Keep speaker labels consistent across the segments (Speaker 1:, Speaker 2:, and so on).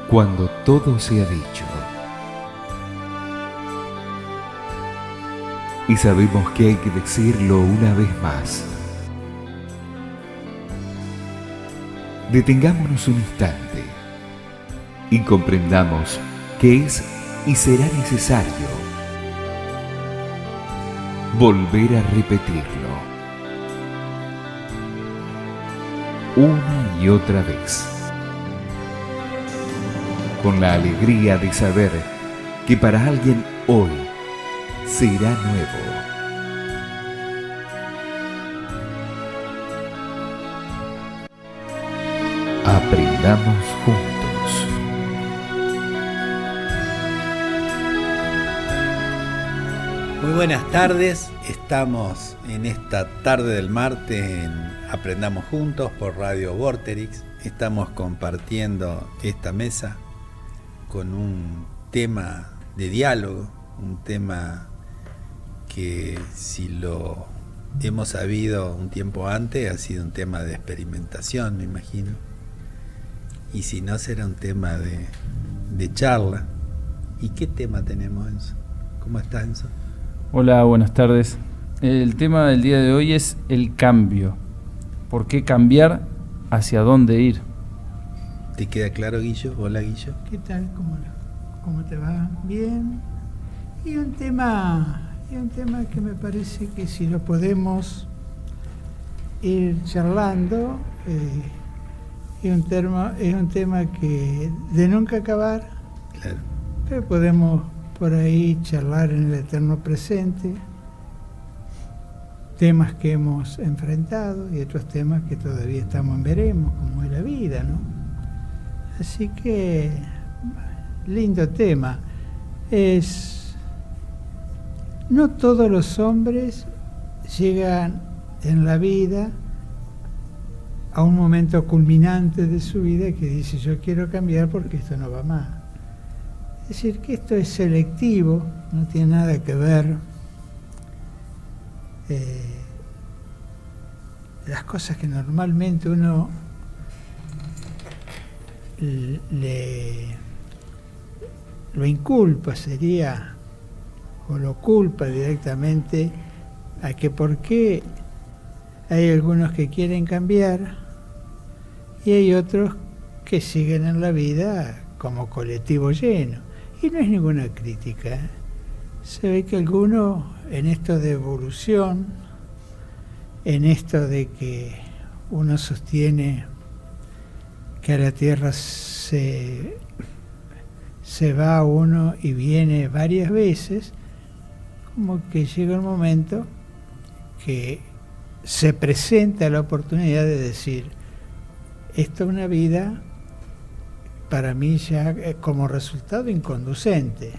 Speaker 1: Cuando todo se ha dicho y sabemos que hay que decirlo una vez más, detengámonos un instante y comprendamos que es y será necesario volver a repetirlo una y otra vez, con la alegría de saber que para alguien hoy será nuevo. Aprendamos juntos.
Speaker 2: Muy buenas tardes, estamos en esta tarde del martes en Aprendamos Juntos por Radio Vorterix. Estamos compartiendo esta mesa con un tema de diálogo, un tema que si lo hemos sabido un tiempo antes ha sido un tema de experimentación, me imagino, y si no será un tema de charla. ¿Y qué tema tenemos, Enzo? ¿Cómo estás, Enzo?
Speaker 3: Hola, buenas tardes. El tema del día de hoy es el cambio. ¿Por qué cambiar? ¿Hacia dónde ir?
Speaker 2: ¿Te queda claro, Guillo? Hola, Guillo.
Speaker 4: ¿Qué tal? ¿Cómo te va? Bien. Y un tema que me parece que si lo podemos ir charlando, es un tema que de nunca acabar,
Speaker 2: Claro.
Speaker 4: pero podemos por ahí charlar en el eterno presente, temas que hemos enfrentado y otros temas que todavía estamos en veremos, como es la vida, ¿no? Así que, lindo tema. No todos los hombres llegan en la vida a un momento culminante de su vida que dice: yo quiero cambiar porque esto no va más. Es decir, que esto es selectivo, no tiene nada que ver las cosas que normalmente uno lo inculpa, o lo culpa directamente a que por qué hay algunos que quieren cambiar y hay otros que siguen en la vida como colectivo lleno. Y no es ninguna crítica. Se ve que algunos en esto de evolución, en esto de que uno sostiene que a la Tierra se va uno y viene varias veces, como que llega un momento que se presenta la oportunidad de decir: esta es una vida para mí ya como resultado inconducente.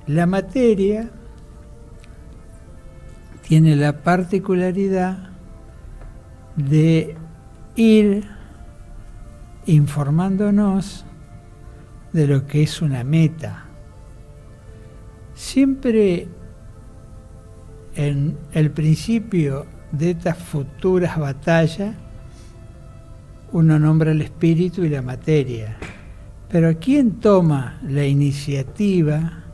Speaker 4: La materia tiene la particularidad de ir informándonos de lo que es una meta. Siempre en el principio de estas futuras batallas uno nombra el espíritu y la materia, pero quien toma la iniciativa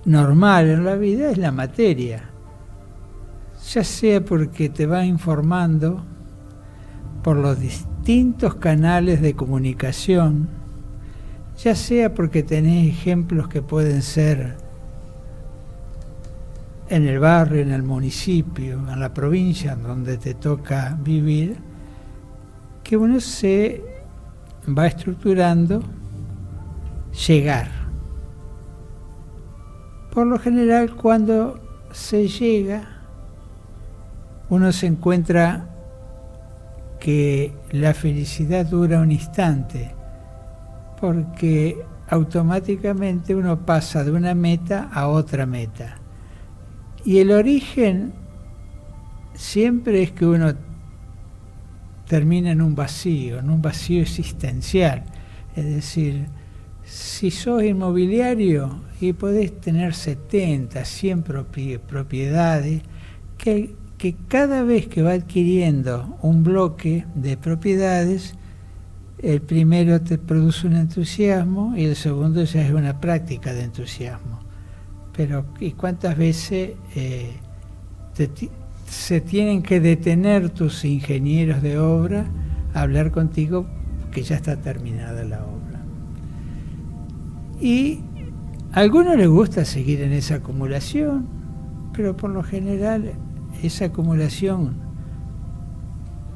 Speaker 4: normal en la vida es la materia, ya sea porque te va informando por los distintos canales de comunicación, ya sea porque tenés ejemplos que pueden ser en el barrio, en el municipio, en la provincia donde te toca vivir, que uno se va estructurando llegar. Por lo general, cuando se llega, uno se encuentra que la felicidad dura un instante, porque automáticamente uno pasa de una meta a otra meta. Y el origen siempre es que uno termina en un vacío existencial. Es decir, si sos inmobiliario y podés tener 70, 100 propiedades, que que cada vez que va adquiriendo un bloque de propiedades, el primero te produce un entusiasmo y el segundo ya es una práctica de entusiasmo. Pero ¿y cuántas veces se tienen que detener tus ingenieros de obra a hablar contigo que ya está terminada la obra? Y a algunos les gusta seguir en esa acumulación, pero por lo general esa acumulación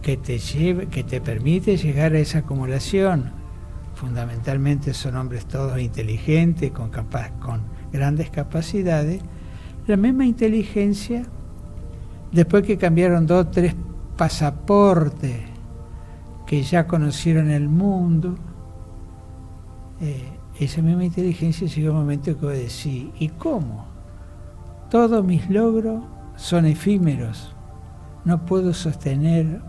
Speaker 4: que te permite llegar a esa acumulación, fundamentalmente son hombres todos inteligentes, con grandes capacidades, la misma inteligencia, después que cambiaron 2 o 3 pasaportes, que ya conocieron el mundo, esa misma inteligencia llega un momento que va a decir, ¿y cómo? Todos mis logros son efímeros, no puedo sostener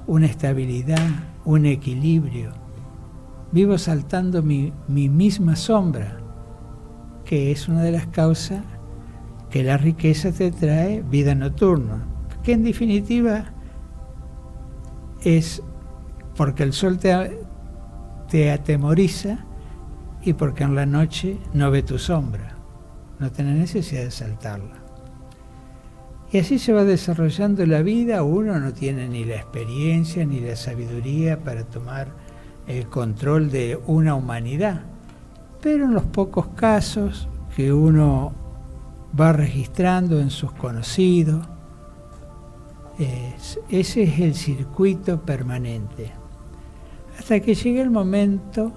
Speaker 4: una estabilidad, un equilibrio, vivo saltando mi misma sombra, que es una de las causas que la riqueza te trae vida nocturna, que en definitiva es porque el sol te atemoriza y porque en la noche no ve tu sombra, no tenés necesidad de saltarla. Y así se va desarrollando la vida. Uno no tiene ni la experiencia ni la sabiduría para tomar el control de una humanidad, pero en los pocos casos que uno va registrando en sus conocidos, ese es el circuito permanente, hasta que llega el momento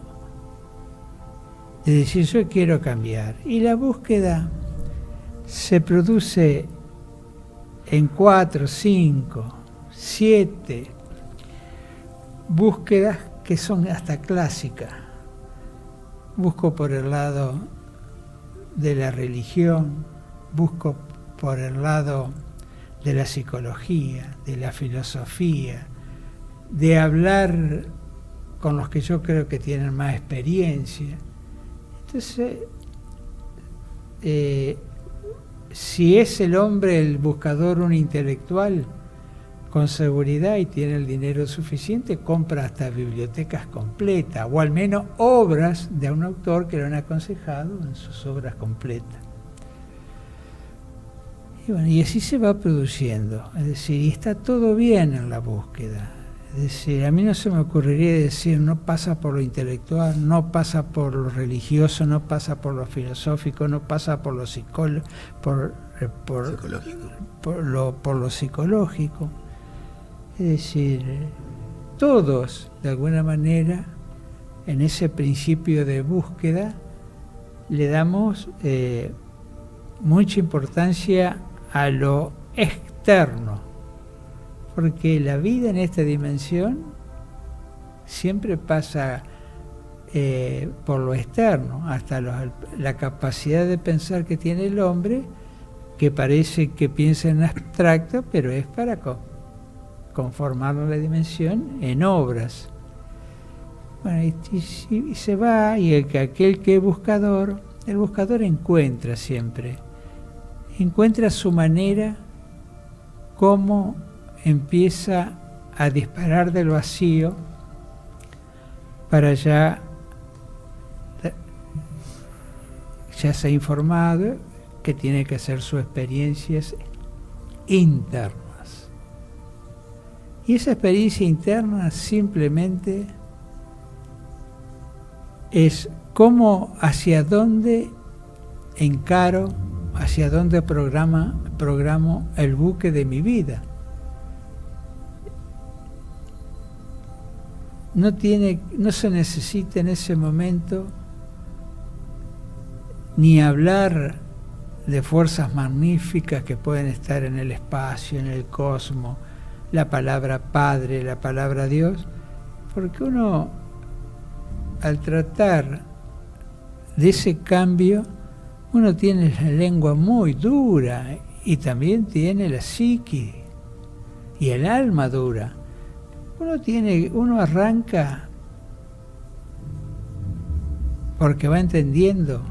Speaker 4: de decir yo quiero cambiar, y la búsqueda se produce en 4, 5, 7 búsquedas que son hasta clásicas. Busco por el lado de la religión, busco por el lado de la psicología, de la filosofía, de hablar con los que yo creo que tienen más experiencia. Entonces, si es el hombre, el buscador, un intelectual, con seguridad y tiene el dinero suficiente, compra hasta bibliotecas completas, o al menos obras de un autor que lo han aconsejado en sus obras completas. Y bueno, y así se va produciendo, es decir, y está todo bien en la búsqueda. Es decir, a mí no se me ocurriría decir, no pasa por lo intelectual, no pasa por lo religioso, no pasa por lo filosófico, no pasa por lo por lo psicológico. Es decir, todos, de alguna manera, en ese principio de búsqueda, le damos mucha importancia a lo externo, porque la vida en esta dimensión siempre pasa por lo externo, hasta la capacidad de pensar que tiene el hombre, que parece que piensa en abstracto, pero es para conformar la dimensión en obras. Bueno, y se va, y aquel que es buscador, el buscador encuentra siempre, encuentra su manera, cómo empieza a disparar del vacío para ya se ha informado que tiene que hacer sus experiencias internas. Y esa experiencia interna simplemente es cómo, hacia dónde encaro, hacia dónde programo el buque de mi vida. No se necesita en ese momento ni hablar de fuerzas magníficas que pueden estar en el espacio, en el cosmos, la palabra Padre, la palabra Dios, porque uno, al tratar de ese cambio, uno tiene la lengua muy dura y también la psique y el alma dura. Uno arranca porque va entendiendo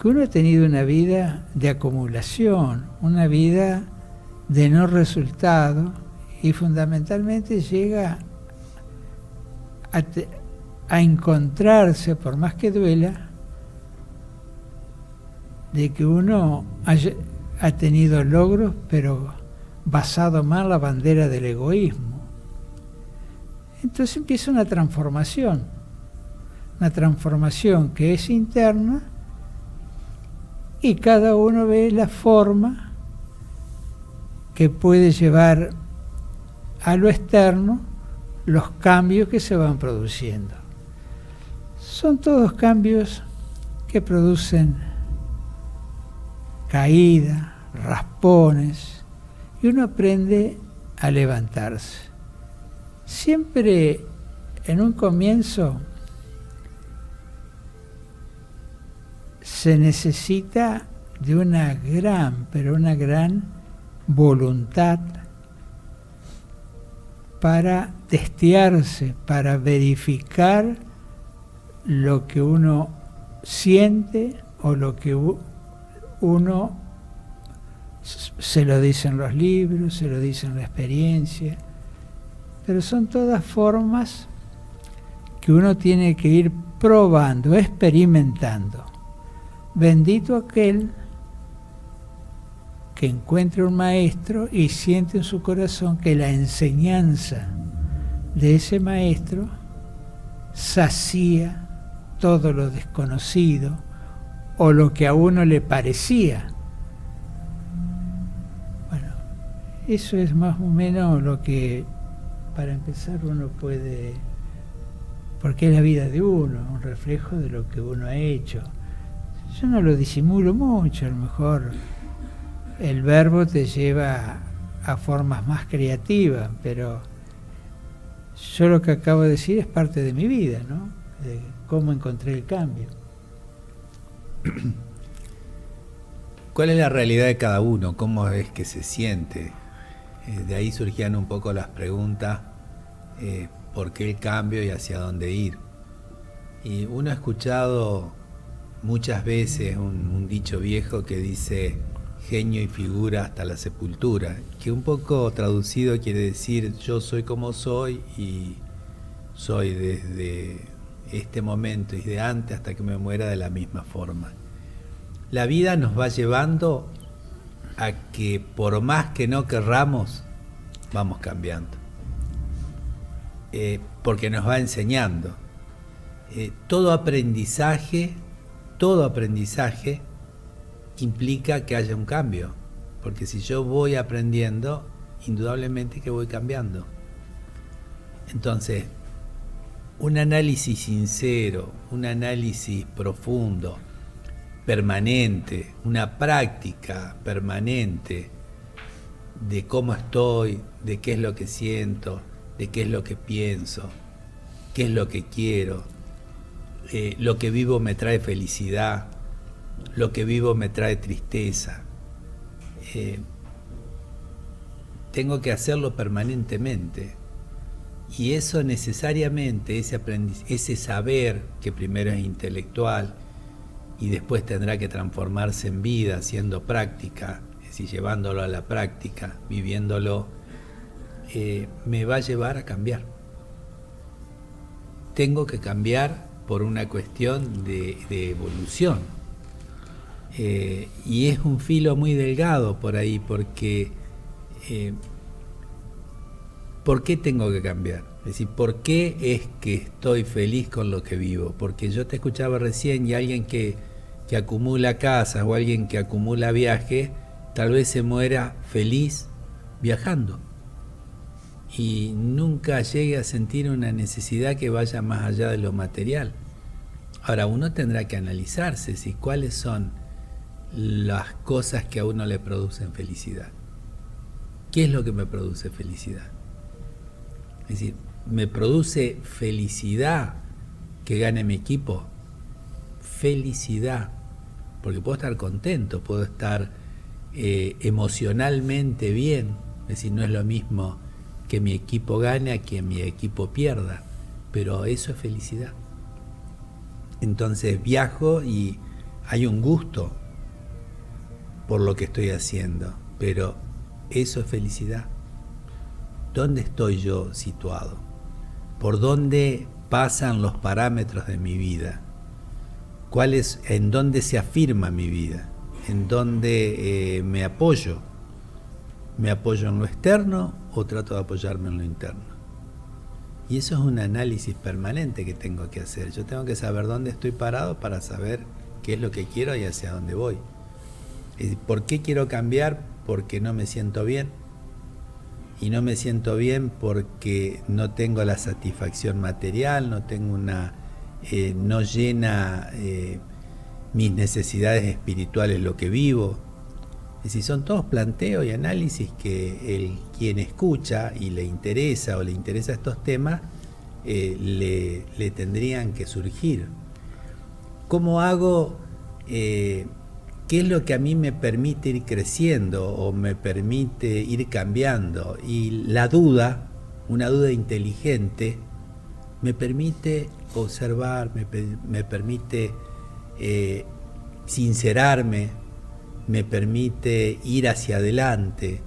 Speaker 4: que uno ha tenido una vida de acumulación, una vida de no resultado, y fundamentalmente llega a encontrarse, por más que duela, de que uno ha tenido logros, pero basado más en la bandera del egoísmo. Entonces empieza una transformación que es interna, y cada uno ve la forma que puede llevar a lo externo los cambios que se van produciendo. Son todos cambios que producen caídas, raspones, y uno aprende a levantarse. Siempre en un comienzo se necesita de una gran voluntad para testearse, para verificar lo que uno siente o lo que uno se lo dicen los libros, se lo dicen la experiencia, pero son todas formas que uno tiene que ir probando, experimentando. Bendito aquel que encuentre un maestro y siente en su corazón que la enseñanza de ese maestro sacía todo lo desconocido o lo que a uno le parecía. Bueno, eso es más o menos lo que, para empezar, uno puede, porque es la vida de uno, un reflejo de lo que uno ha hecho. Yo no lo disimulo mucho, a lo mejor el verbo te lleva a formas más creativas, pero yo lo que acabo de decir es parte de mi vida, ¿no? De cómo encontré el cambio.
Speaker 2: ¿Cuál es la realidad de cada uno? ¿Cómo es que se siente? De ahí surgían un poco las preguntas, ¿por qué el cambio y hacia dónde ir? Y uno ha escuchado muchas veces un dicho viejo que dice: genio y figura hasta la sepultura, que un poco traducido quiere decir: yo soy como soy y soy desde este momento y de antes hasta que me muera de la misma forma. La vida nos va llevando a que, por más que no querramos, vamos cambiando, porque nos va enseñando. Todo aprendizaje implica que haya un cambio, porque si yo voy aprendiendo, indudablemente que voy cambiando. Entonces, un análisis sincero, un análisis profundo, permanente, una práctica permanente de cómo estoy, de qué es lo que siento, de qué es lo que pienso, qué es lo que quiero, lo que vivo me trae felicidad, lo que vivo me trae tristeza. Tengo que hacerlo permanentemente, y eso necesariamente, ese saber, que primero es intelectual y después tendrá que transformarse en vida, haciendo práctica, es decir, llevándolo a la práctica, viviéndolo, me va a llevar a cambiar. Tengo que cambiar por una cuestión de evolución. Y es un filo muy delgado por ahí, porque ¿por qué tengo que cambiar? Es decir, ¿por qué es que estoy feliz con lo que vivo? Porque yo te escuchaba recién, y alguien que acumula casas o alguien que acumula viajes, tal vez se muera feliz viajando y nunca llegue a sentir una necesidad que vaya más allá de lo material. Ahora, uno tendrá que analizarse si cuáles son las cosas que a uno le producen felicidad. ¿Qué es lo que me produce felicidad? Es decir, ¿me produce felicidad que gane mi equipo? Felicidad, porque puedo estar contento, puedo estar emocionalmente bien. Es decir, no es lo mismo que mi equipo gane a que mi equipo pierda, pero eso es felicidad. Entonces viajo y hay un gusto por lo que estoy haciendo, pero ¿eso es felicidad? ¿Dónde estoy yo situado? ¿Por dónde pasan los parámetros de mi vida? ¿En dónde se afirma mi vida? ¿En dónde me apoyo? ¿Me apoyo en lo externo o trato de apoyarme en lo interno? Y eso es un análisis permanente que tengo que hacer. Yo tengo que saber dónde estoy parado para saber qué es lo que quiero y hacia dónde voy. ¿Por qué quiero cambiar? Porque no me siento bien. Y no me siento bien porque no tengo la satisfacción material, no tengo no llena mis necesidades espirituales lo que vivo. Es decir, son todos planteos y análisis que quien escucha y le interesa o le interesa estos temas, le tendrían que surgir. ¿Cómo hago? ¿Qué es lo que a mí me permite ir creciendo o me permite ir cambiando? Y la duda, una duda inteligente, me permite observar, me permite sincerarme, me permite ir hacia adelante,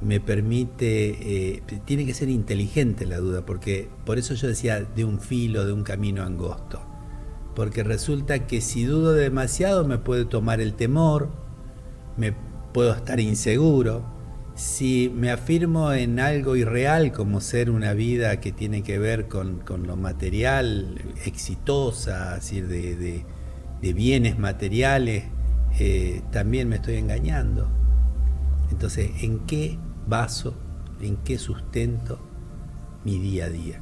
Speaker 2: me permite... tiene que ser inteligente la duda, porque por eso yo decía de un filo, de un camino angosto. Porque resulta que si dudo demasiado me puede tomar el temor, me puedo estar inseguro. Si me afirmo en algo irreal como ser una vida que tiene que ver con lo material, exitosa, es decir, de bienes materiales, también me estoy engañando. Entonces, ¿en qué baso, en qué sustento mi día a día?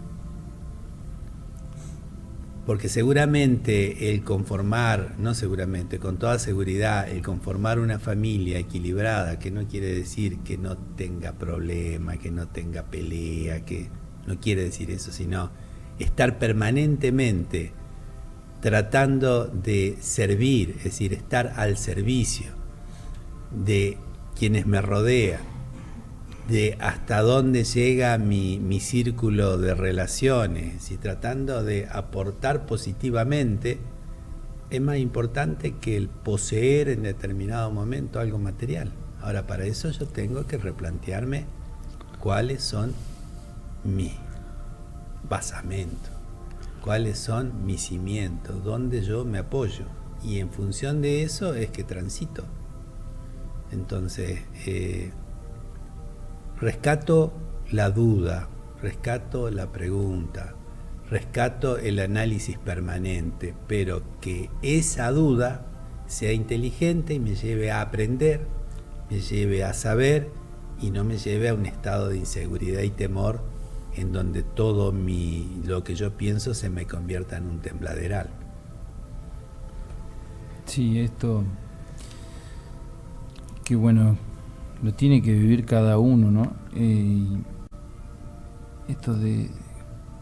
Speaker 2: Porque seguramente el conformar, no seguramente, con toda seguridad, el conformar una familia equilibrada, que no quiere decir que no tenga problema, que no tenga pelea, que no quiere decir eso, sino estar permanentemente tratando de servir, es decir, estar al servicio de quienes me rodean, de hasta dónde llega mi círculo de relaciones, y tratando de aportar positivamente, es más importante que el poseer en determinado momento algo material. Ahora, para eso yo tengo que replantearme cuáles son mis basamentos, cuáles son mis cimientos, dónde yo me apoyo, y en función de eso es que transito. Entonces, rescato la duda, rescato la pregunta, rescato el análisis permanente, pero que esa duda sea inteligente y me lleve a aprender, me lleve a saber y no me lleve a un estado de inseguridad y temor en donde todo lo que yo pienso se me convierta en un tembladeral.
Speaker 3: Sí, esto, que bueno, lo tiene que vivir cada uno, ¿no? Esto de,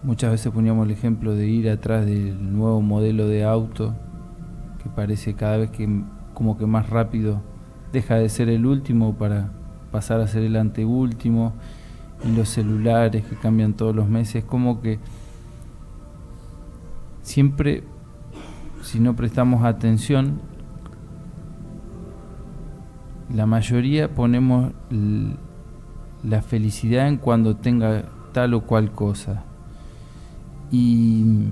Speaker 3: muchas veces poníamos el ejemplo de ir atrás del nuevo modelo de auto, que parece cada vez que como que más rápido deja de ser el último para pasar a ser el anteúltimo, y los celulares que cambian todos los meses, como que siempre, si no prestamos atención, la mayoría ponemos la felicidad en cuando tenga tal o cual cosa, y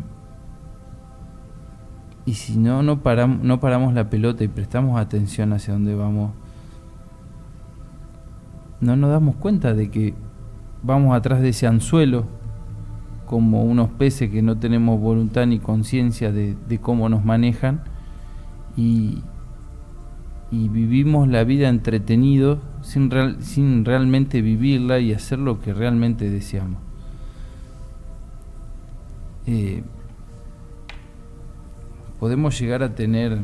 Speaker 3: si no paramos la pelota y prestamos atención hacia dónde vamos, no nos damos cuenta de que vamos atrás de ese anzuelo como unos peces que no tenemos voluntad ni conciencia de cómo nos manejan, y vivimos la vida entretenidos sin realmente vivirla y hacer lo que realmente deseamos. Podemos llegar a tener...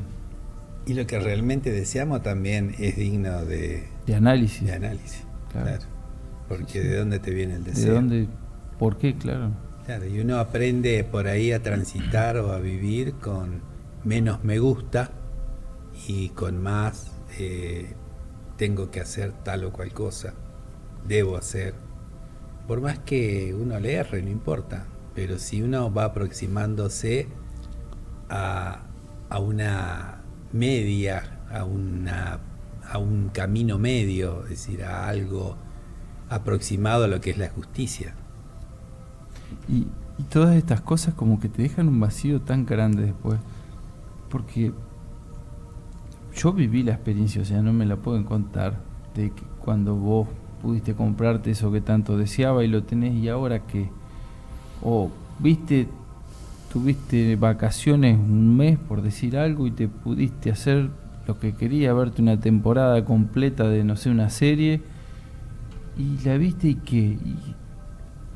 Speaker 2: Y lo que realmente deseamos también es digno de
Speaker 3: análisis.
Speaker 2: De análisis, claro. Porque
Speaker 3: sí.
Speaker 2: ¿De dónde te viene el deseo?
Speaker 3: ¿De dónde? ¿Por qué? Claro.
Speaker 2: Claro, y uno aprende por ahí a transitar o a vivir con menos me gusta y con más tengo que hacer tal o cual cosa, debo hacer. Por más que uno le erre, no importa, pero si uno va aproximándose a una media, a a un camino medio, es decir, a algo aproximado a lo que es la justicia.
Speaker 3: Y todas estas cosas como que te dejan un vacío tan grande después, porque yo viví la experiencia, o sea, no me la pueden contar, de que cuando vos pudiste comprarte eso que tanto deseaba y lo tenés, y ahora que, o tuviste vacaciones un mes, por decir algo, y te pudiste hacer lo que quería, verte una temporada completa de, no sé, una serie, y la viste y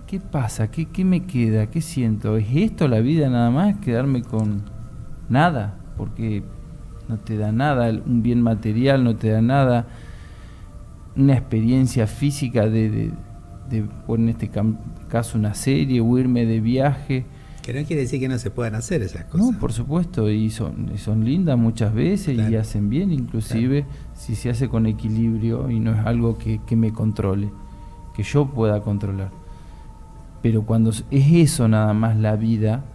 Speaker 3: ¿qué pasa? ¿Qué me queda? ¿Qué siento? ¿Es esto la vida nada más? ¿Quedarme con nada? Porque no te da nada, un bien material no te da nada, una experiencia física de en este caso una serie, o irme de viaje.
Speaker 2: Que no quiere decir que no se puedan hacer esas cosas.
Speaker 3: No, por supuesto, y son lindas muchas veces, claro, y hacen bien, inclusive, claro, si se hace con equilibrio y no es algo que me controle, que yo pueda controlar. Pero cuando es eso nada más la vida,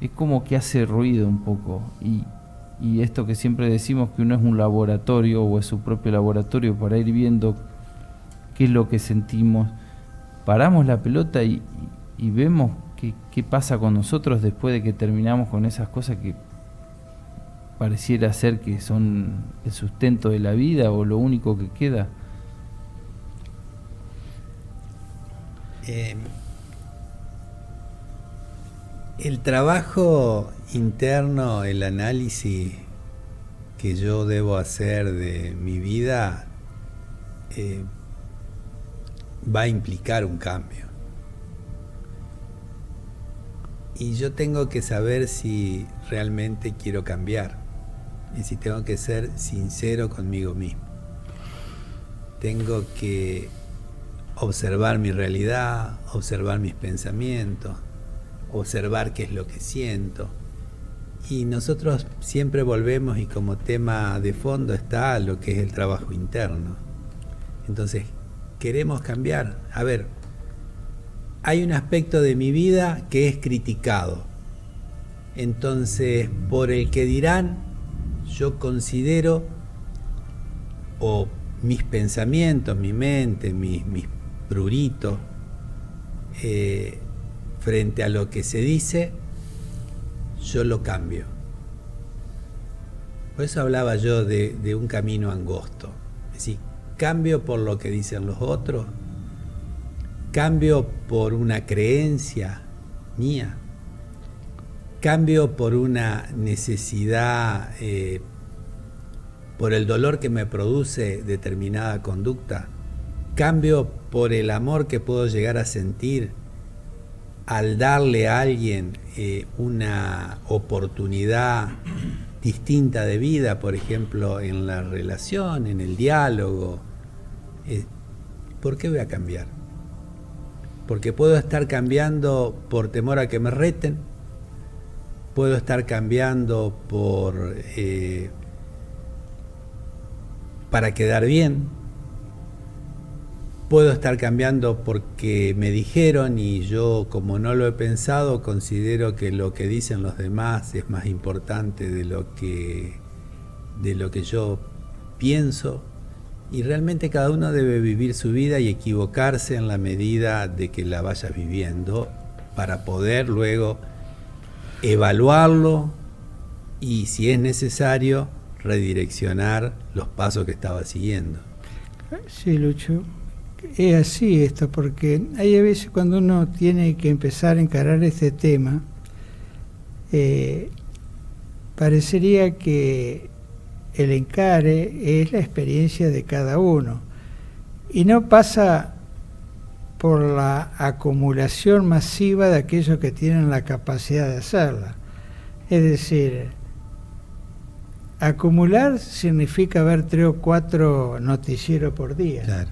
Speaker 3: es como que hace ruido un poco, y esto que siempre decimos, que uno es un laboratorio o es su propio laboratorio para ir viendo qué es lo que sentimos, paramos la pelota y vemos qué pasa con nosotros después de que terminamos con esas cosas que pareciera ser que son el sustento de la vida o lo único que queda.
Speaker 2: El trabajo interno, el análisis que yo debo hacer de mi vida va a implicar un cambio. Y yo tengo que saber si realmente quiero cambiar. Y si tengo que ser sincero conmigo mismo. Tengo que observar mi realidad, observar mis pensamientos, observar qué es lo que siento. Y nosotros siempre volvemos, y como tema de fondo está lo que es el trabajo interno. Entonces, queremos cambiar. A ver, hay un aspecto de mi vida que es criticado. Entonces, por el que dirán, yo considero, o mis pensamientos, mi mente, mis pruritos, frente a lo que se dice, yo lo cambio. Por eso hablaba yo de un camino angosto. Es decir, cambio por lo que dicen los otros, cambio por una creencia mía, cambio por una necesidad, por el dolor que me produce determinada conducta, cambio por el amor que puedo llegar a sentir al darle a alguien una oportunidad distinta de vida, por ejemplo, en la relación, en el diálogo. ¿Por qué voy a cambiar? Porque puedo estar cambiando por temor a que me reten, puedo estar cambiando para quedar bien, puedo estar cambiando porque me dijeron y yo, como no lo he pensado, considero que lo que dicen los demás es más importante de lo que yo pienso. Y realmente cada uno debe vivir su vida y equivocarse en la medida de que la vaya viviendo, para poder luego evaluarlo y, si es necesario, redireccionar los pasos que estaba siguiendo.
Speaker 4: Sí, Lucho, es así esto, porque hay a veces cuando uno tiene que empezar a encarar este tema, parecería que el encare es la experiencia de cada uno y no pasa por la acumulación masiva de aquellos que tienen la capacidad de hacerla. Es decir, acumular significa ver 3 o 4 noticieros por día.
Speaker 2: Claro.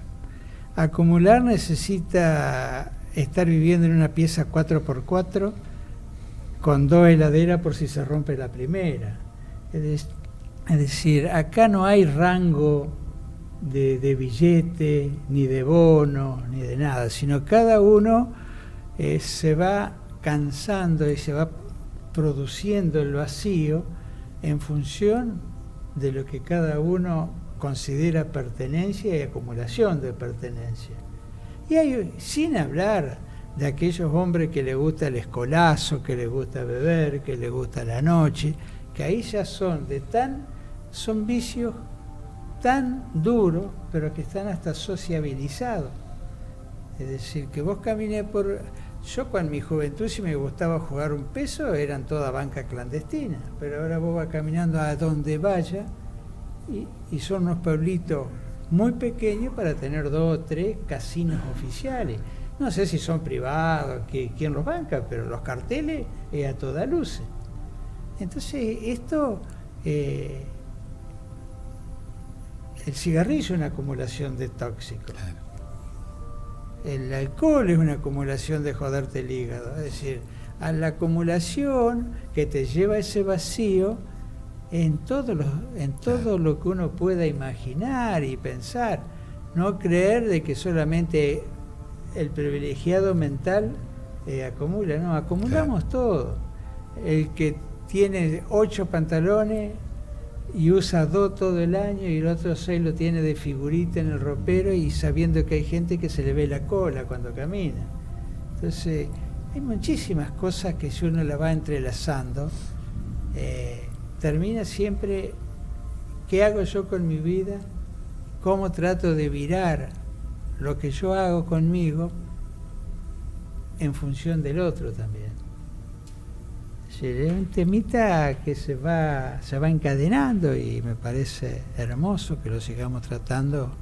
Speaker 4: Acumular necesita estar viviendo en una pieza 4x4 con 2 heladeras por si se rompe la primera. Es decir, acá no hay rango de billete, ni de bono, ni de nada, sino cada uno se va cansando y se va produciendo el vacío en función de lo que cada uno considera pertenencia y acumulación de pertenencia. Y hay, sin hablar de aquellos hombres que les gusta el escolazo, que les gusta beber, que les gusta la noche, que ahí ya son vicios tan duros, pero que están hasta sociabilizados. Es decir, que vos camines por... Yo con mi juventud, si me gustaba jugar un peso, eran toda banca clandestina, pero ahora vos vas caminando a donde vaya y son unos pueblitos muy pequeños para tener 2 o 3 casinos oficiales. No sé si son privados, quién los banca, pero los carteles es a toda luz. Entonces, esto... el cigarrillo es una acumulación de tóxicos.
Speaker 2: Claro.
Speaker 4: El alcohol es una acumulación de joderte el hígado. Es decir, a la acumulación que te lleva a ese vacío en todo lo que uno pueda imaginar y pensar. No creer de que solamente el privilegiado mental acumula. No, acumulamos todo. El que tiene 8 pantalones y usa 2 todo el año y el otro 6 lo tiene de figurita en el ropero y sabiendo que hay gente que se le ve la cola cuando camina. Entonces, hay muchísimas cosas que si uno la va entrelazando, termina siempre, ¿qué hago yo con mi vida? ¿Cómo trato de virar lo que yo hago conmigo en función del otro también? Es un temita que se va encadenando y me parece hermoso que lo sigamos tratando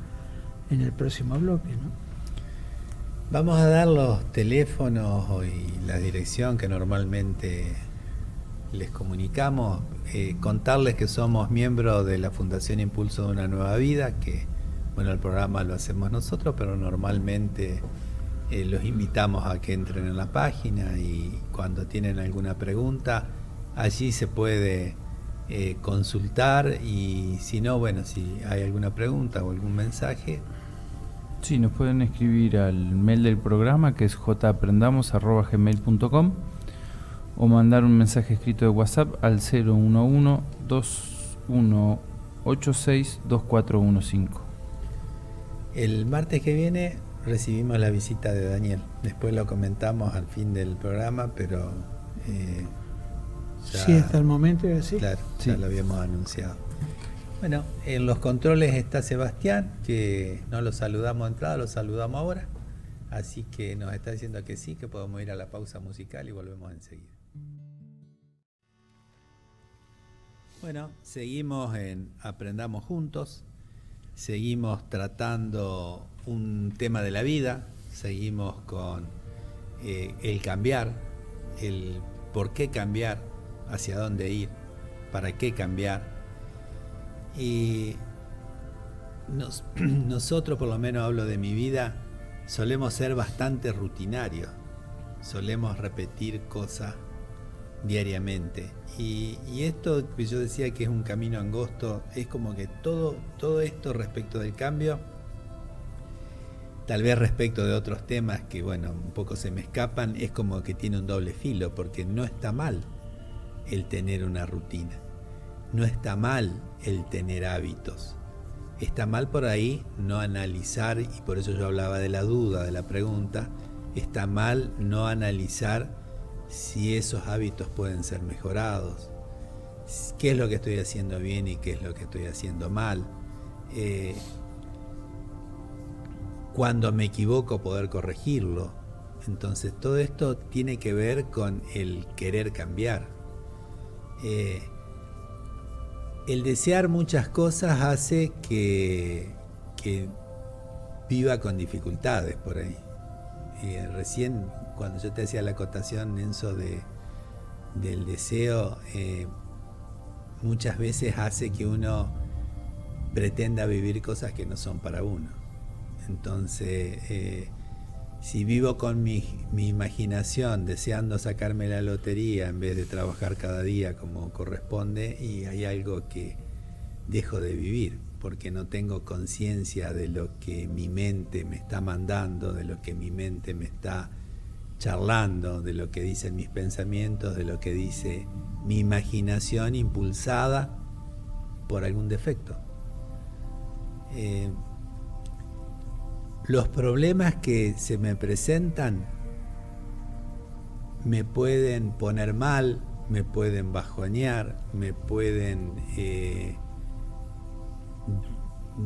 Speaker 4: en el próximo bloque, ¿no?
Speaker 2: Vamos a dar los teléfonos y la dirección que normalmente les comunicamos. Contarles que somos miembros de la Fundación Impulso de una Nueva Vida, que bueno, el programa lo hacemos nosotros, pero normalmente los invitamos a que entren en la página y cuando tienen alguna pregunta, allí se puede consultar y si no, bueno, si hay alguna pregunta o algún mensaje.
Speaker 3: Sí, nos pueden escribir al mail del programa que es japrendamos@gmail.com o mandar un mensaje escrito de WhatsApp al 011-2186-2415.
Speaker 2: El martes que viene recibimos la visita de Daniel. Después lo comentamos al fin del programa, pero ya,
Speaker 4: sí, hasta el momento es así.
Speaker 2: Claro,
Speaker 3: sí,
Speaker 2: ya lo habíamos anunciado. Bueno, en los controles está Sebastián, que no lo saludamos de entrada, lo saludamos ahora. Así que nos está diciendo que sí, que podemos ir a la pausa musical y volvemos enseguida. Bueno, seguimos en Aprendamos Juntos. Seguimos tratando un tema de la vida, seguimos con el cambiar, el por qué cambiar, hacia dónde ir, para qué cambiar. Y nosotros, por lo menos hablo de mi vida, solemos ser bastante rutinarios, solemos repetir cosas diariamente. Y esto que yo decía que es un camino angosto, es como que todo esto respecto del cambio, tal vez respecto de otros temas que bueno, un poco se me escapan, es como que tiene un doble filo, porque no está mal el tener una rutina, no está mal el tener hábitos, está mal por ahí no analizar, y por eso yo hablaba de la duda, de la pregunta, está mal no analizar si esos hábitos pueden ser mejorados, qué es lo que estoy haciendo bien y qué es lo que estoy haciendo mal, cuando me equivoco poder corregirlo. Entonces todo esto tiene que ver con el querer cambiar. El desear muchas cosas hace que viva con dificultades por ahí. Recién cuando yo te hacía la acotación, Enzo, del deseo, muchas veces hace que uno pretenda vivir cosas que no son para uno. Entonces, si vivo con mi imaginación deseando sacarme la lotería en vez de trabajar cada día como corresponde, y hay algo que dejo de vivir porque no tengo conciencia de lo que mi mente me está mandando, de lo que mi mente me está charlando, de lo que dicen mis pensamientos, de lo que dice mi imaginación impulsada por algún defecto. Los problemas que se me presentan me pueden poner mal, me pueden bajonear, me pueden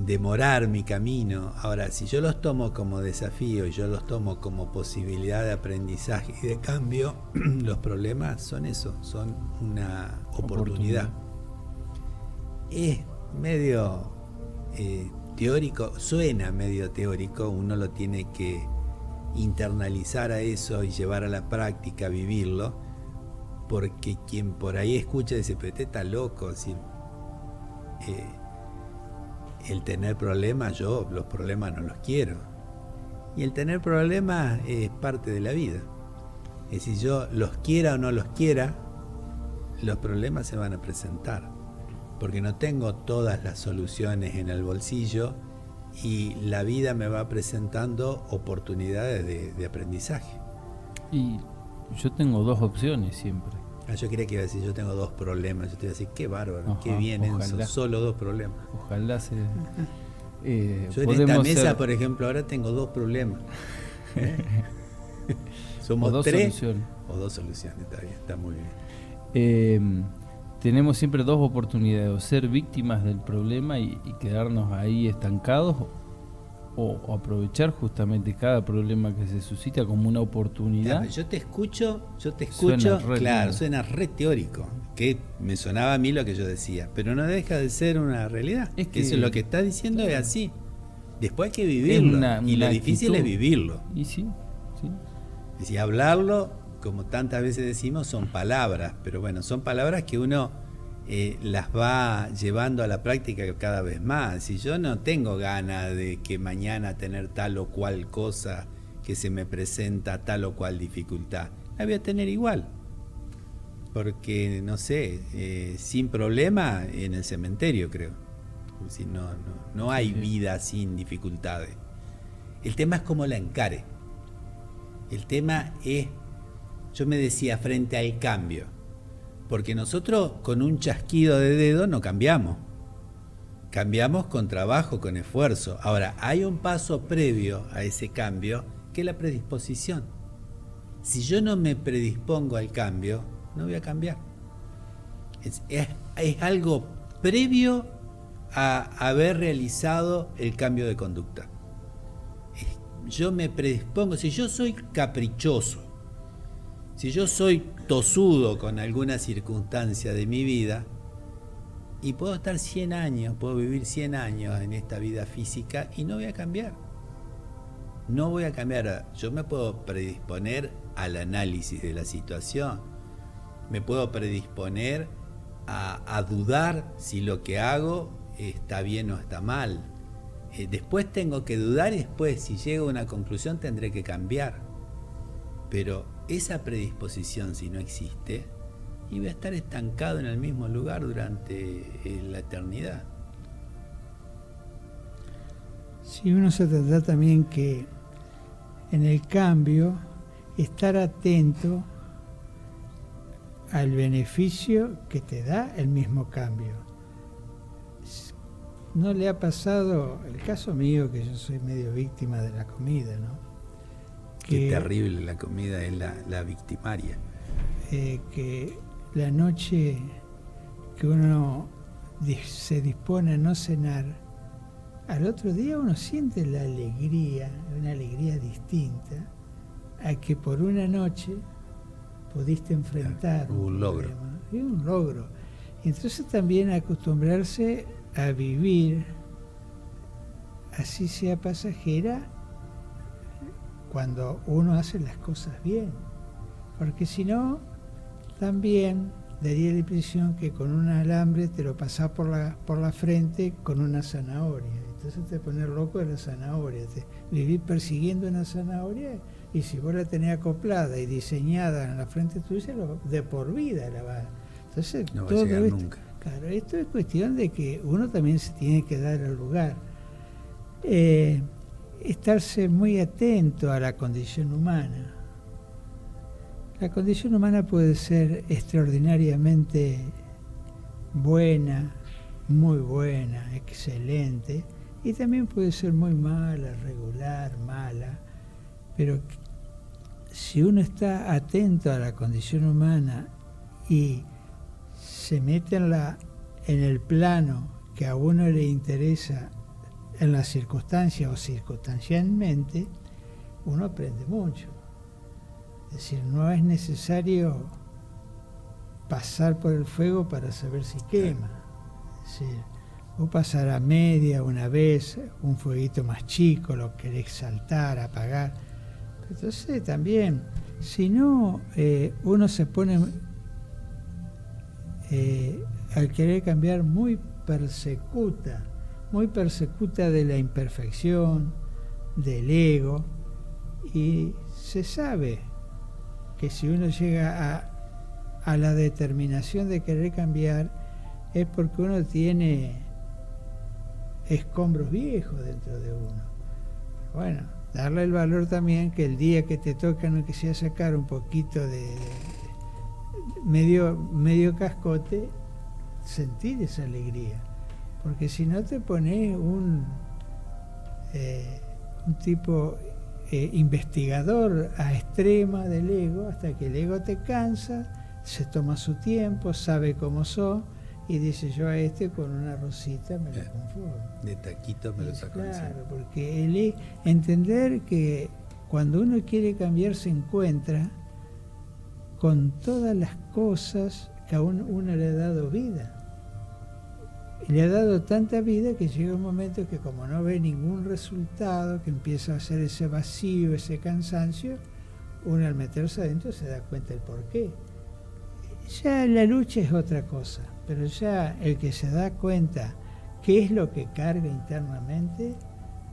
Speaker 2: demorar mi camino. Ahora, si yo los tomo como desafío y yo los tomo como posibilidad de aprendizaje y de cambio, los problemas son eso, son una oportunidad. Es medio teórico, suena medio teórico, uno lo tiene que internalizar a eso y llevar a la práctica, vivirlo, porque quien por ahí escucha dice, pero este está loco, si, el tener problemas, yo los problemas no los quiero, y el tener problemas es parte de la vida. Es decir, yo los quiera o no los quiera, los problemas se van a presentar, porque no tengo todas las soluciones en el bolsillo y la vida me va presentando oportunidades de aprendizaje.
Speaker 3: Y yo tengo dos opciones siempre.
Speaker 2: Yo creía que iba a decir, yo tengo dos problemas. Yo te iba a decir, qué bárbaro,
Speaker 3: Ajá,
Speaker 2: qué bien, Enzo,
Speaker 3: ojalá.
Speaker 2: solo dos problemas.
Speaker 3: Ojalá se...
Speaker 2: Yo en esta mesa, por ejemplo, ahora tengo dos problemas. Somos
Speaker 3: o dos
Speaker 2: tres.
Speaker 3: soluciones.
Speaker 2: O dos soluciones, está bien, está muy bien.
Speaker 3: Tenemos siempre dos oportunidades, o ser víctimas del problema y quedarnos ahí estancados, o aprovechar justamente cada problema que se suscita como una oportunidad.
Speaker 2: Claro, yo te escucho,
Speaker 3: Suena re
Speaker 2: claro,
Speaker 3: lindo.
Speaker 2: suena re teórico, que me sonaba a mí lo que yo decía, pero no deja de ser una realidad.
Speaker 3: Es que-
Speaker 2: Eso es lo que está diciendo, es así. Después hay que vivirlo, y lo
Speaker 3: una
Speaker 2: difícil
Speaker 3: actitud.
Speaker 2: es vivirlo.
Speaker 3: Y sí.
Speaker 2: Es decir, hablarlo, como tantas veces decimos, son palabras, pero bueno, son palabras que uno las va llevando a la práctica cada vez más. Si yo no tengo ganas de que mañana tener tal o cual cosa que se me presenta, tal o cual dificultad, la voy a tener igual. Porque, no sé, sin problema en el cementerio, creo. Es decir, no hay vida sin dificultades. El tema es cómo la encare. El tema es, yo me decía, frente al cambio. Porque nosotros con un chasquido de dedo no cambiamos. Cambiamos con trabajo, con esfuerzo. Ahora, hay un paso previo a ese cambio, que es la predisposición. Si yo no me predispongo al cambio, no voy a cambiar. Es algo previo a haber realizado el cambio de conducta. Yo me predispongo, si yo soy caprichoso, si yo soy tosudo con alguna circunstancia de mi vida, y puedo estar 100 años, puedo vivir 100 años en esta vida física y no voy a cambiar. No voy a cambiar. Yo me puedo predisponer al análisis de la situación, me puedo predisponer a dudar si lo que hago está bien o está mal. Después tengo que dudar y después, si llego a una conclusión, tendré que cambiar. Pero esa predisposición, si no existe, y voy a estar estancado en el mismo lugar durante la eternidad.
Speaker 4: Si uno se trata también que en el cambio estar atento al beneficio que te da el mismo cambio. ¿No le ha pasado el caso mío, que yo soy medio víctima de la comida, ¿no?
Speaker 2: Qué terrible la comida, es la victimaria.
Speaker 4: Que la noche que uno se dispone a no cenar, al otro día uno siente la alegría, una alegría distinta a que por una noche pudiste enfrentar
Speaker 2: un logro.
Speaker 4: problema. Es un logro. Y entonces también acostumbrarse a vivir, así sea pasajera, cuando uno hace las cosas bien, porque si no, también daría la impresión que con un alambre te lo pasás por la frente con una zanahoria, entonces te pones loco de la zanahoria, vivís persiguiendo una zanahoria, y si vos la tenés acoplada y diseñada en la frente tuya, de por vida la va. Entonces,
Speaker 2: no va
Speaker 4: todo
Speaker 2: a llegar
Speaker 4: esto,
Speaker 2: nunca.
Speaker 4: Claro, esto es cuestión de que uno también se tiene que dar al lugar. Estarse muy atento a la condición humana. La condición humana puede ser extraordinariamente buena, muy buena, excelente, Y también puede ser muy mala, regular, mala, pero si uno está atento a la condición humana y se mete en el plano que a uno le interesa en las circunstancias o circunstancialmente, uno aprende mucho. Es decir, no es necesario pasar por el fuego para saber si quema. Es decir, vos pasar a media una vez, un fueguito más chico, lo querés saltar, apagar. Entonces también, si no, uno se pone al querer cambiar muy persecuta de la imperfección, del ego, y se sabe que si uno llega a la determinación de querer cambiar es porque uno tiene escombros viejos dentro de uno. Bueno, darle el valor también que el día que te toca, no que sea sacar un poquito de medio cascote, sentir esa alegría, porque si no te pones un tipo investigador a extrema del ego, hasta que el ego te cansa, se toma su tiempo, sabe cómo sos y dice: yo a este con una rosita me lo conformo.
Speaker 2: De taquito me lo saco.
Speaker 4: Claro, porque entender que cuando uno quiere cambiar se encuentra con todas las cosas que a uno le ha dado vida. Y le ha dado tanta vida que llega un momento que, como no ve ningún resultado, que empieza a hacer ese vacío, ese cansancio, uno al meterse adentro se da cuenta del porqué. Ya la lucha es otra cosa, pero ya el que se da cuenta qué es lo que carga internamente,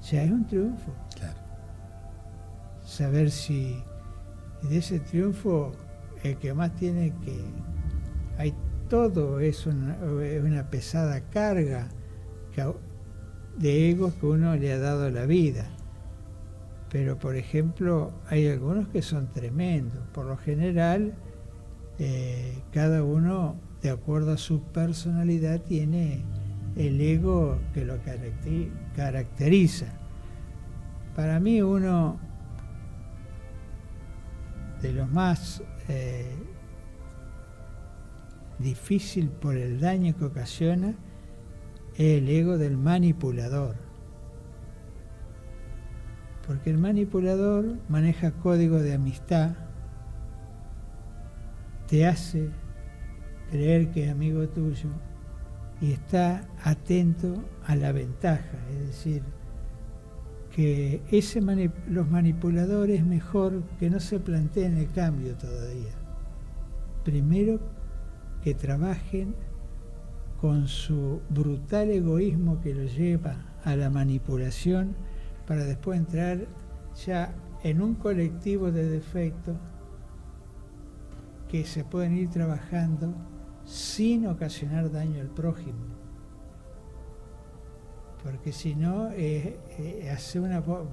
Speaker 4: ya es un triunfo.
Speaker 2: Claro.
Speaker 4: Saber si de ese triunfo el que más tiene que... hay todo es una pesada carga de egos que uno le ha dado a la vida. Pero, por ejemplo, hay algunos que son tremendos. Por lo general, cada uno, de acuerdo a su personalidad, tiene el ego que lo caracteriza. Para mí, uno de los más difícil por el daño que ocasiona es el ego del manipulador, porque el manipulador maneja códigos de amistad, te hace creer que es amigo tuyo y está atento a la ventaja, es decir, que los manipuladores mejor que no se planteen el cambio todavía. Primero que trabajen con su brutal egoísmo que los lleva a la manipulación, para después entrar ya en un colectivo de defectos que se pueden ir trabajando sin ocasionar daño al prójimo. Porque si no,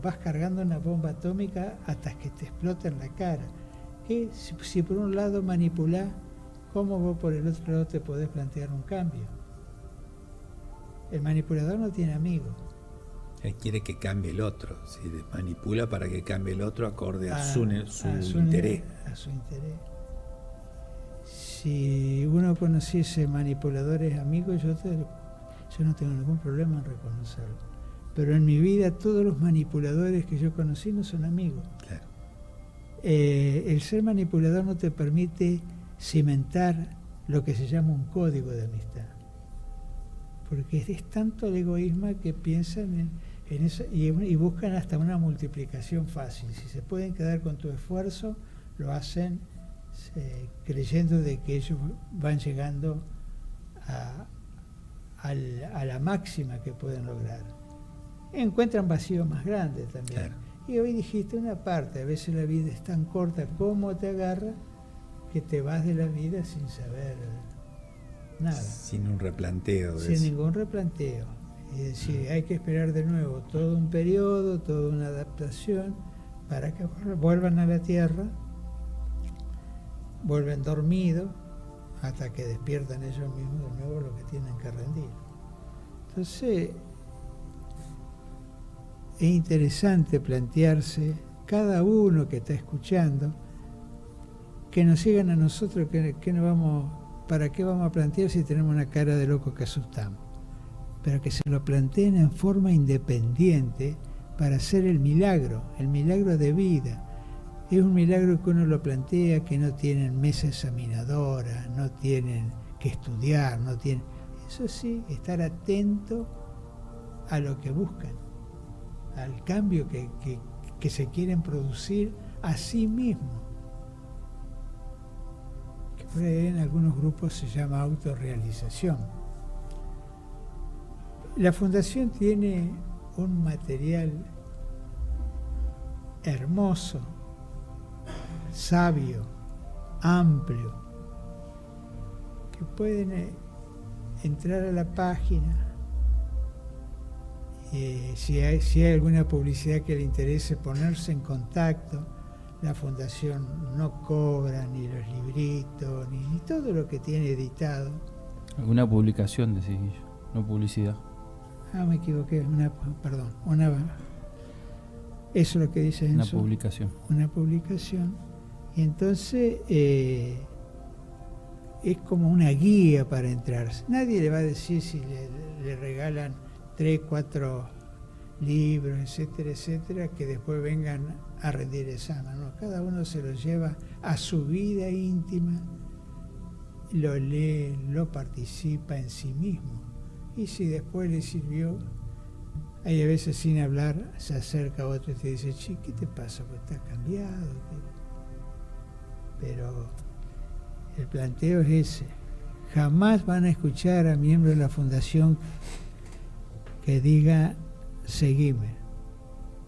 Speaker 4: vas cargando una bomba atómica hasta que te explote en la cara. Que si por un lado manipulás, ¿cómo vos por el otro lado te podés plantear un cambio? El manipulador no tiene amigos.
Speaker 2: Él quiere que cambie el otro, ¿sí? Manipula para que cambie el otro acorde a su interés.
Speaker 4: A su interés. Si uno conociese manipuladores amigos, yo no tengo ningún problema en reconocerlo. Pero en mi vida todos los manipuladores que yo conocí no son amigos.
Speaker 2: Claro.
Speaker 4: El ser manipulador no te permite cimentar lo que se llama un código de amistad, porque es tanto el egoísmo que piensan en eso y buscan hasta una multiplicación fácil. Si se pueden quedar con tu esfuerzo, lo hacen creyendo de que ellos van llegando a la máxima que pueden lograr. Encuentran vacíos más grandes también.
Speaker 2: Claro.
Speaker 4: Y hoy dijiste una parte, a veces la vida es tan corta como te agarra, que te vas de la vida sin saber nada.
Speaker 2: Sin un replanteo.
Speaker 4: Sin ningún replanteo. Es decir, hay que esperar de nuevo todo un periodo, toda una adaptación, para que vuelvan a la tierra, vuelven dormidos, hasta que despiertan ellos mismos de nuevo lo que tienen que rendir. Entonces, es interesante plantearse, cada uno que está escuchando, que nos sigan a nosotros, que no vamos, ¿para qué vamos a plantear si tenemos una cara de loco que asustamos? Pero que se lo planteen en forma independiente para hacer el milagro de vida. Es un milagro que uno lo plantea, que no tienen mesa examinadora, no tienen que estudiar, no tienen... Eso sí, estar atento a lo que buscan, al cambio que se quieren producir a sí mismos. Que por ahí en algunos grupos se llama autorrealización. La Fundación tiene un material hermoso, sabio, amplio, que pueden entrar a la página. Si hay alguna publicidad que le interese, ponerse en contacto. La Fundación no cobra ni los libritos, ni todo lo que tiene editado.
Speaker 3: ¿Alguna publicación, decís, Guillo? No publicidad.
Speaker 4: Me equivoqué, eso es lo que dice
Speaker 3: Una
Speaker 4: Enzo.
Speaker 3: publicación.
Speaker 4: Una publicación. Y entonces es como una guía para entrar. Nadie le va a decir si le regalan 3, 4 libros, etcétera, etcétera, que después vengan a rendir examen. No, cada uno se lo lleva a su vida íntima, lo lee, lo participa en sí mismo. Y si después le sirvió, hay a veces sin hablar, se acerca a otro y te dice, che, ¿qué te pasa? Pues estás cambiado. Pero el planteo es ese. Jamás van a escuchar a miembros de la Fundación que diga, seguime.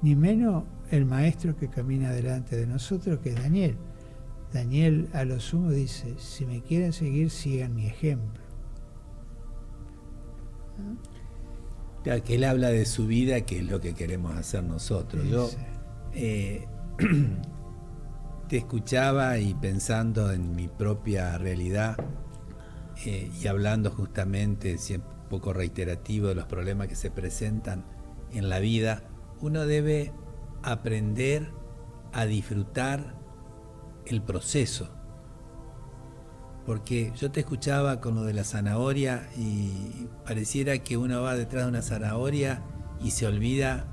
Speaker 4: Ni menos el maestro que camina delante de nosotros, que es Daniel. Daniel a lo sumo dice, si me quieren seguir, sigan mi ejemplo.
Speaker 2: Claro, que él habla de su vida, que es lo que queremos hacer nosotros. Yo te escuchaba y pensando en mi propia realidad y hablando justamente, siempre un poco reiterativo, de los problemas que se presentan en la vida, uno debe aprender a disfrutar el proceso. Porque yo te escuchaba con lo de la zanahoria y pareciera que uno va detrás de una zanahoria y se olvida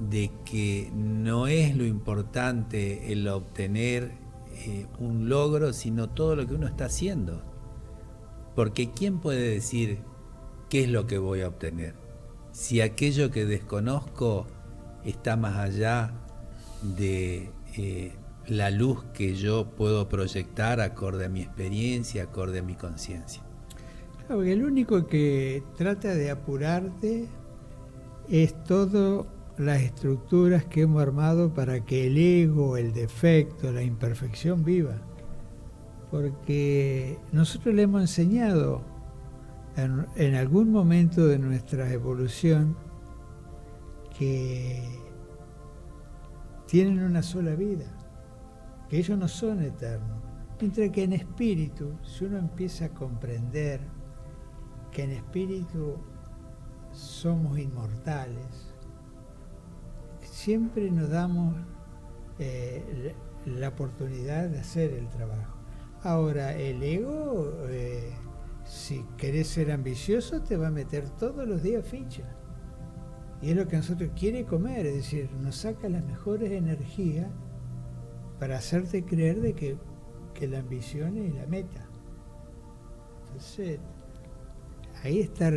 Speaker 2: de que no es lo importante el obtener un logro, sino todo lo que uno está haciendo. Porque ¿quién puede decir qué es lo que voy a obtener? Si aquello que desconozco está más allá de la luz que yo puedo proyectar acorde a mi experiencia, acorde a mi conciencia.
Speaker 4: Claro, porque el único que trata de apurarte es todas las estructuras que hemos armado para que el ego, el defecto, la imperfección viva. Porque nosotros le hemos enseñado en algún momento de nuestra evolución que tienen una sola vida, que ellos no son eternos, mientras que en espíritu, si uno empieza a comprender que en espíritu somos inmortales, siempre nos damos la oportunidad de hacer el trabajo. Ahora, el ego, si querés ser ambicioso, te va a meter todos los días ficha. Y es lo que nosotros quiere comer, es decir, nos saca las mejores energías para hacerte creer de que la ambición es la meta. Entonces, ahí estar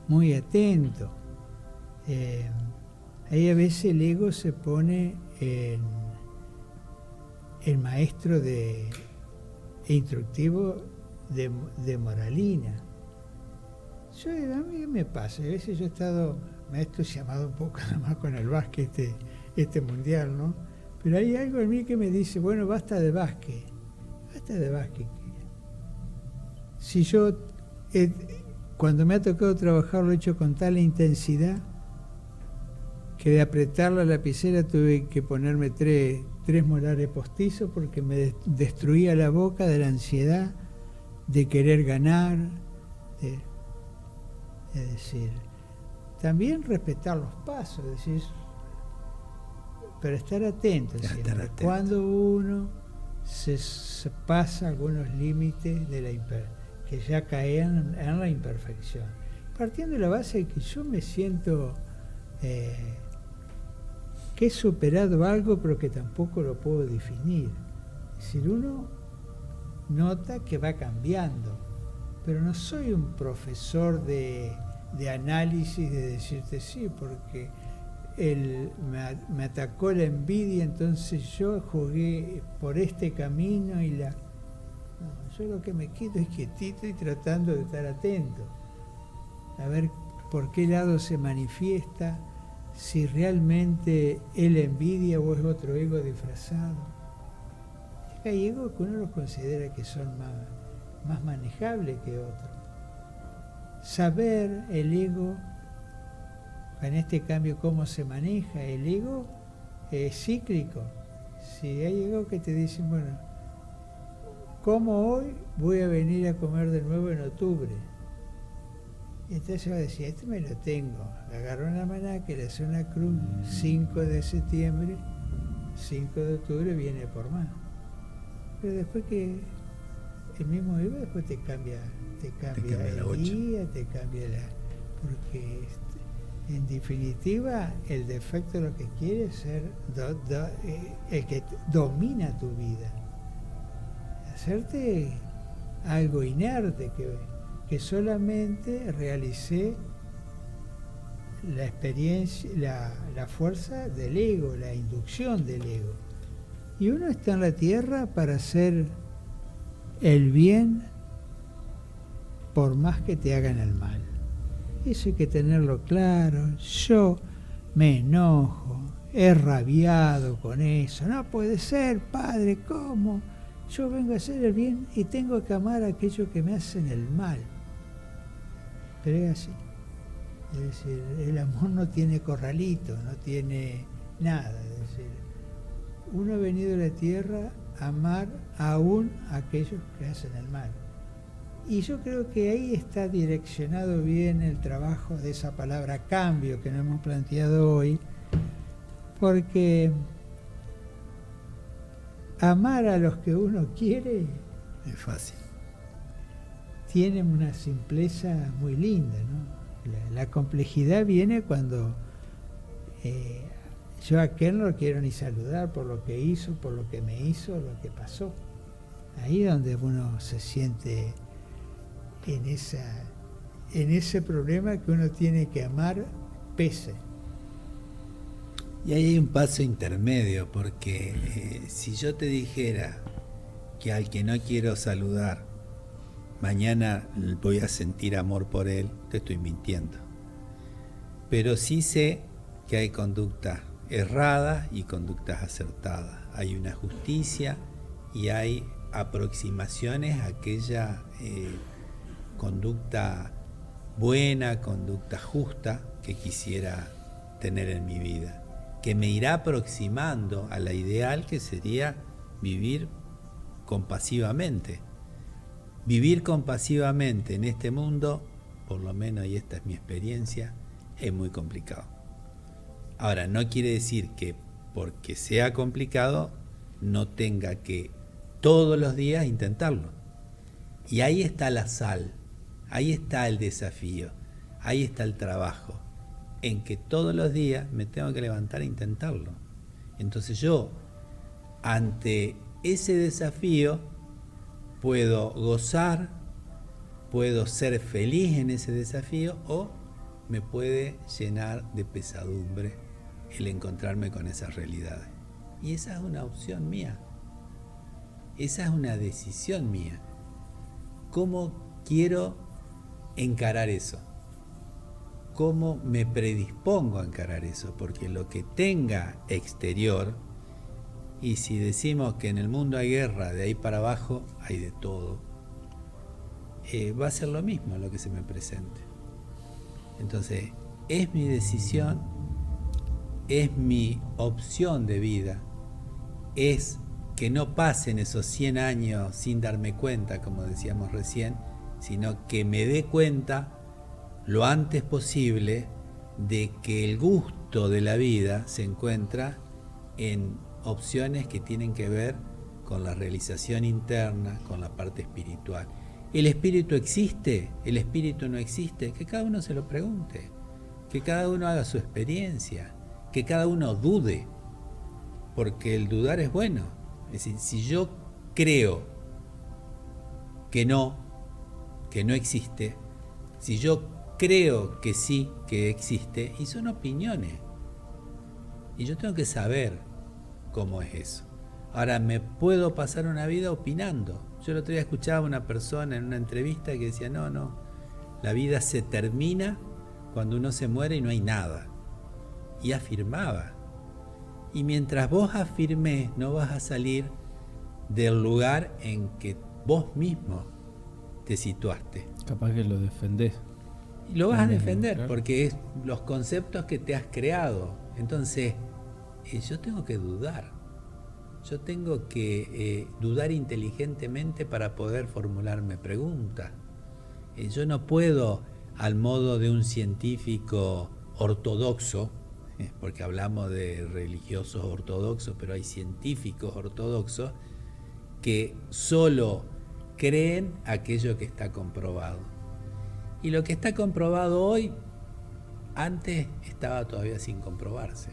Speaker 4: muy atento. Ahí a veces el ego se pone en el maestro instructivo de moralina. A mí me pasa, a veces yo he estado, me he entusiasmado un poco nada más con el básquet este mundial, ¿no? Pero hay algo en mí que me dice, bueno, basta de básquet. Si yo, cuando me ha tocado trabajar, lo he hecho con tal intensidad que de apretar la lapicera tuve que ponerme tres molares postizos porque me destruía la boca de la ansiedad de querer ganar. Es decir, también respetar los pasos, decir, pero estar atento
Speaker 2: Ya,
Speaker 4: siempre.
Speaker 2: estar atento.
Speaker 4: Cuando uno se pasa algunos límites de que ya caen en la imperfección. Partiendo de la base de que yo me siento que he superado algo, pero que tampoco lo puedo definir. Es decir, uno nota que va cambiando, pero no soy un profesor de análisis, de decirte sí, porque me atacó la envidia, entonces yo jugué por este camino y no, yo lo que me quedo es quietito y tratando de estar atento, a ver por qué lado se manifiesta, si realmente es la envidia o es otro ego disfrazado. Hay egos que uno los considera que son más manejables que otros. Saber el ego, en este cambio cómo se maneja, el ego es cíclico. Si hay egos que te dicen, bueno, ¿cómo hoy voy a venir a comer de nuevo en octubre? Y entonces va a decir, este me lo tengo. Le agarro una maná que le hace una cruz, 5 de septiembre, 5 de octubre viene por más. Pero después que el mismo ego después te cambia el día, te cambia porque en definitiva el defecto lo que quiere es ser el que domina tu vida, hacerte algo inerte que solamente realicé la experiencia, la fuerza del ego, la inducción del ego. Y uno está en la tierra para hacer el bien por más que te hagan el mal. Eso hay que tenerlo claro. Yo me enojo, he rabiado con eso. No puede ser, padre, ¿cómo? Yo vengo a hacer el bien y tengo que amar a aquellos que me hacen el mal. Pero es así. Es decir, el amor no tiene corralito, no tiene nada. Es decir, uno ha venido a la tierra a amar aún a aquellos que hacen el mal. Y yo creo que ahí está direccionado bien el trabajo de esa palabra cambio que nos hemos planteado hoy, porque amar a los que uno quiere
Speaker 2: es fácil.
Speaker 4: Tiene una simpleza muy linda, ¿no? La complejidad viene cuando yo a aquel no lo quiero ni saludar por lo que hizo, por lo que me hizo, lo que pasó. Ahí es donde uno se siente en ese problema que uno tiene que amar pese.
Speaker 2: Y ahí hay un paso intermedio, porque si yo te dijera que al que no quiero saludar, mañana voy a sentir amor por él, te estoy mintiendo. Pero sí sé que hay conductas erradas y conductas acertadas. Hay una justicia y hay aproximaciones a aquella conducta buena, conducta justa que quisiera tener en mi vida, que me irá aproximando a la ideal que sería vivir compasivamente. Vivir compasivamente en este mundo, por lo menos, y esta es mi experiencia, es muy complicado. Ahora, no quiere decir que porque sea complicado no tenga que todos los días intentarlo. Y ahí está la sal, ahí está el desafío, ahí está el trabajo, en que todos los días me tengo que levantar e intentarlo. Entonces yo, ante ese desafío, puedo gozar, puedo ser feliz en ese desafío, o me puede llenar de pesadumbre el encontrarme con esas realidades. Y esa es una opción mía, esa es una decisión mía. ¿Cómo quiero encarar eso? ¿Cómo me predispongo a encarar eso? Porque lo que tenga exterior, y si decimos que en el mundo hay guerra, de ahí para abajo hay de todo, va a ser lo mismo lo que se me presente. Entonces, es mi decisión, es mi opción de vida, es que no pasen esos 100 años sin darme cuenta, como decíamos recién, sino que me dé cuenta lo antes posible de que el gusto de la vida se encuentra en opciones que tienen que ver con la realización interna, con la parte espiritual. ¿El espíritu existe? ¿El espíritu no existe? Que cada uno se lo pregunte, que cada uno haga su experiencia, que cada uno dude, porque el dudar es bueno. Es decir, si yo creo que no existe, si yo creo que sí, que existe, y son opiniones, y yo tengo que saber cómo es eso. Ahora, me puedo pasar una vida opinando. Yo el otro día escuchaba a una persona en una entrevista que decía, no, la vida se termina cuando uno se muere y no hay nada. Y afirmaba. Y mientras vos afirmés, no vas a salir del lugar en que vos mismo te situaste.
Speaker 3: Capaz que lo defendés.
Speaker 2: Y lo vas a defender,
Speaker 3: claro,
Speaker 2: porque es los conceptos que te has creado. Entonces, yo tengo que dudar. Yo tengo que dudar inteligentemente para poder formularme preguntas. Yo no puedo, al modo de un científico ortodoxo, porque hablamos de religiosos ortodoxos, pero hay científicos ortodoxos que solo creen aquello que está comprobado. Y lo que está comprobado hoy, antes estaba todavía sin comprobarse.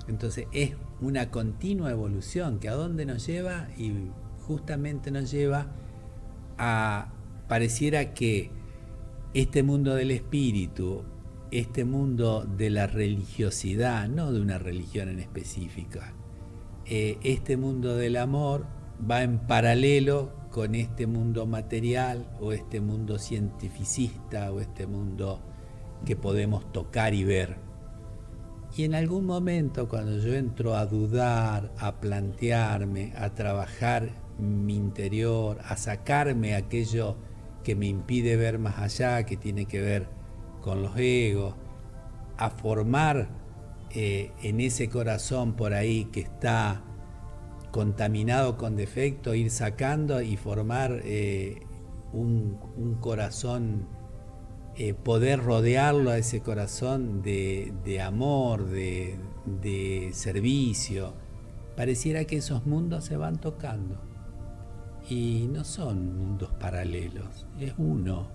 Speaker 2: Entonces es una continua evolución que a dónde nos lleva, y justamente nos lleva a, pareciera que este mundo del espíritu, este mundo de la religiosidad, no de una religión en específica, este mundo del amor va en paralelo con este mundo material, o este mundo cientificista, o este mundo que podemos tocar y ver. Y en algún momento, cuando yo entro a dudar, a plantearme, a trabajar mi interior, a sacarme aquello que me impide ver más allá, que tiene que ver con los egos, a formar en ese corazón por ahí que está contaminado con defecto, ir sacando y formar un corazón, poder rodearlo a ese corazón de amor, de servicio. Pareciera que esos mundos se van tocando, y no son mundos paralelos, es uno,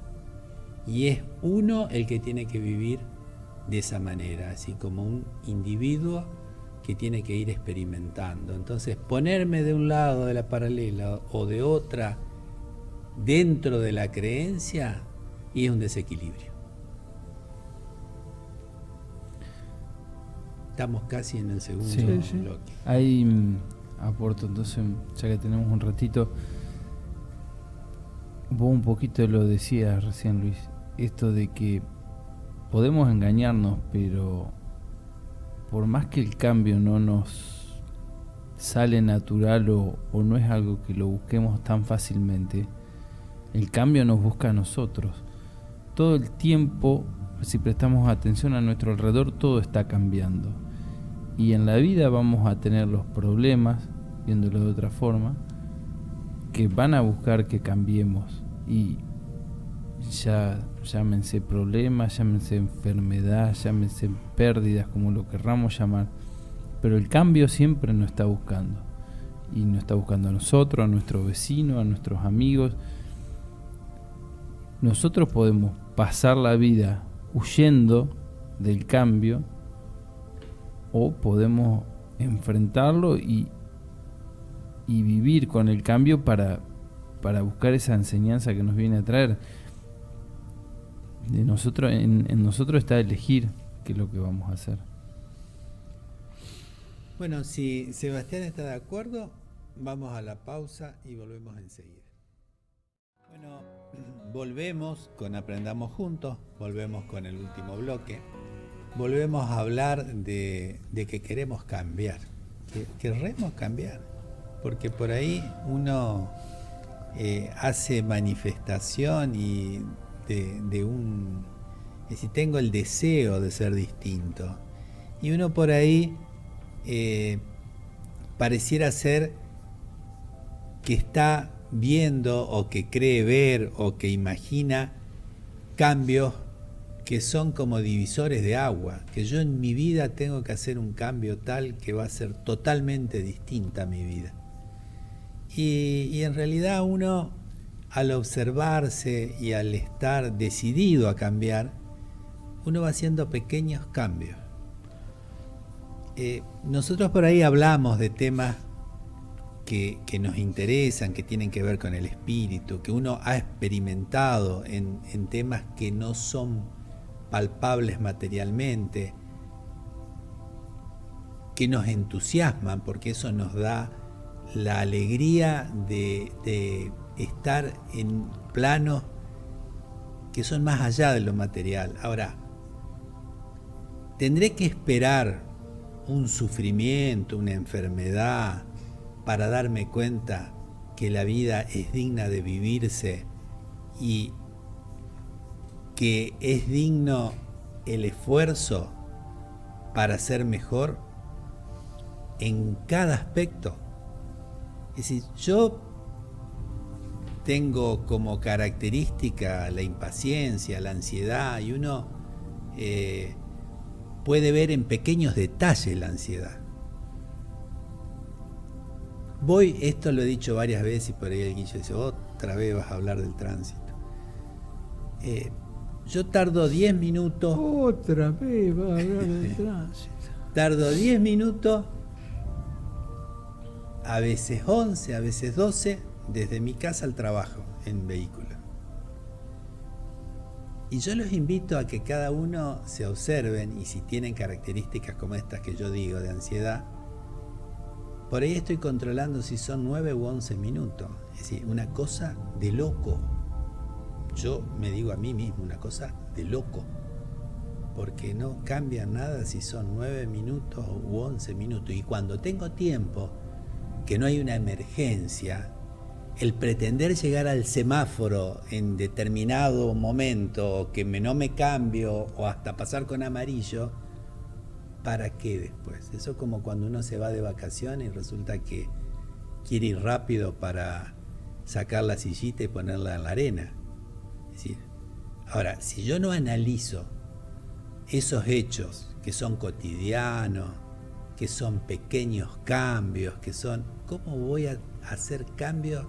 Speaker 2: y es uno el que tiene que vivir de esa manera, así como un individuo que tiene que ir experimentando. Entonces, ponerme de un lado de la paralela o de otra dentro de la creencia, y es un desequilibrio. Estamos casi en el segundo bloque.
Speaker 3: Ahí aporto entonces, ya que tenemos un ratito. Vos un poquito lo decías recién, Luis, esto de que podemos engañarnos, pero por más que el cambio no nos sale natural o no es algo que lo busquemos tan fácilmente, el cambio nos busca a nosotros. Todo el tiempo, si prestamos atención a nuestro alrededor, todo está cambiando. Y en la vida vamos a tener los problemas, viéndolo de otra forma, que van a buscar que cambiemos. Y ya llámense problemas, llámense enfermedad, llámense pérdidas, como lo querramos llamar. Pero el cambio siempre nos está buscando. Y nos está buscando a nosotros, a nuestros vecinos, a nuestros amigos. Nosotros podemos pasar la vida huyendo del cambio, o podemos enfrentarlo y vivir con el cambio para buscar esa enseñanza que nos viene a traer. En nosotros está elegir qué es lo que vamos a hacer.
Speaker 2: Bueno, si Sebastián está de acuerdo, vamos a la pausa y volvemos enseguida. Bueno, volvemos con Aprendamos Juntos, volvemos con el último bloque, volvemos a hablar de que queremos cambiar, que queremos cambiar, porque por ahí uno hace manifestación y de un, es decir, tengo el deseo de ser distinto, y uno por ahí pareciera ser que está viendo, o que cree ver, o que imagina cambios que son como divisores de agua, que yo en mi vida tengo que hacer un cambio tal que va a ser totalmente distinta mi vida. Y en realidad uno, al observarse y al estar decidido a cambiar, uno va haciendo pequeños cambios. Nosotros por ahí hablamos de temas que nos interesan, que tienen que ver con el espíritu, que uno ha experimentado en temas que no son palpables materialmente, que nos entusiasman, porque eso nos da la alegría de estar en planos que son más allá de lo material. Ahora, ¿tendré que esperar un sufrimiento, una enfermedad, para darme cuenta que la vida es digna de vivirse y que es digno el esfuerzo para ser mejor en cada aspecto? Es decir, yo tengo como característica la impaciencia, la ansiedad, y uno puede ver en pequeños detalles la ansiedad. Esto lo he dicho varias veces y por ahí el Guillo dice, otra vez vas a hablar del tránsito. Yo tardo 10 minutos.
Speaker 4: Otra vez vas a hablar del tránsito.
Speaker 2: Tardo 10 minutos, a veces 11, a veces 12, desde mi casa al trabajo en vehículo. Y yo los invito a que cada uno se observen, y si tienen características como estas que yo digo de ansiedad, por ahí estoy controlando si son 9 u 11 minutos. Es decir, una cosa de loco. Yo me digo a mí mismo, una cosa de loco. Porque no cambia nada si son 9 minutos u 11 minutos. Y cuando tengo tiempo, que no hay una emergencia, el pretender llegar al semáforo en determinado momento, o que no me cambio, o hasta pasar con amarillo, ¿para qué después? Eso es como cuando uno se va de vacaciones y resulta que quiere ir rápido para sacar la sillita y ponerla en la arena. Es decir, ahora, si yo no analizo esos hechos que son cotidianos, que son pequeños cambios, ¿cómo voy a hacer cambios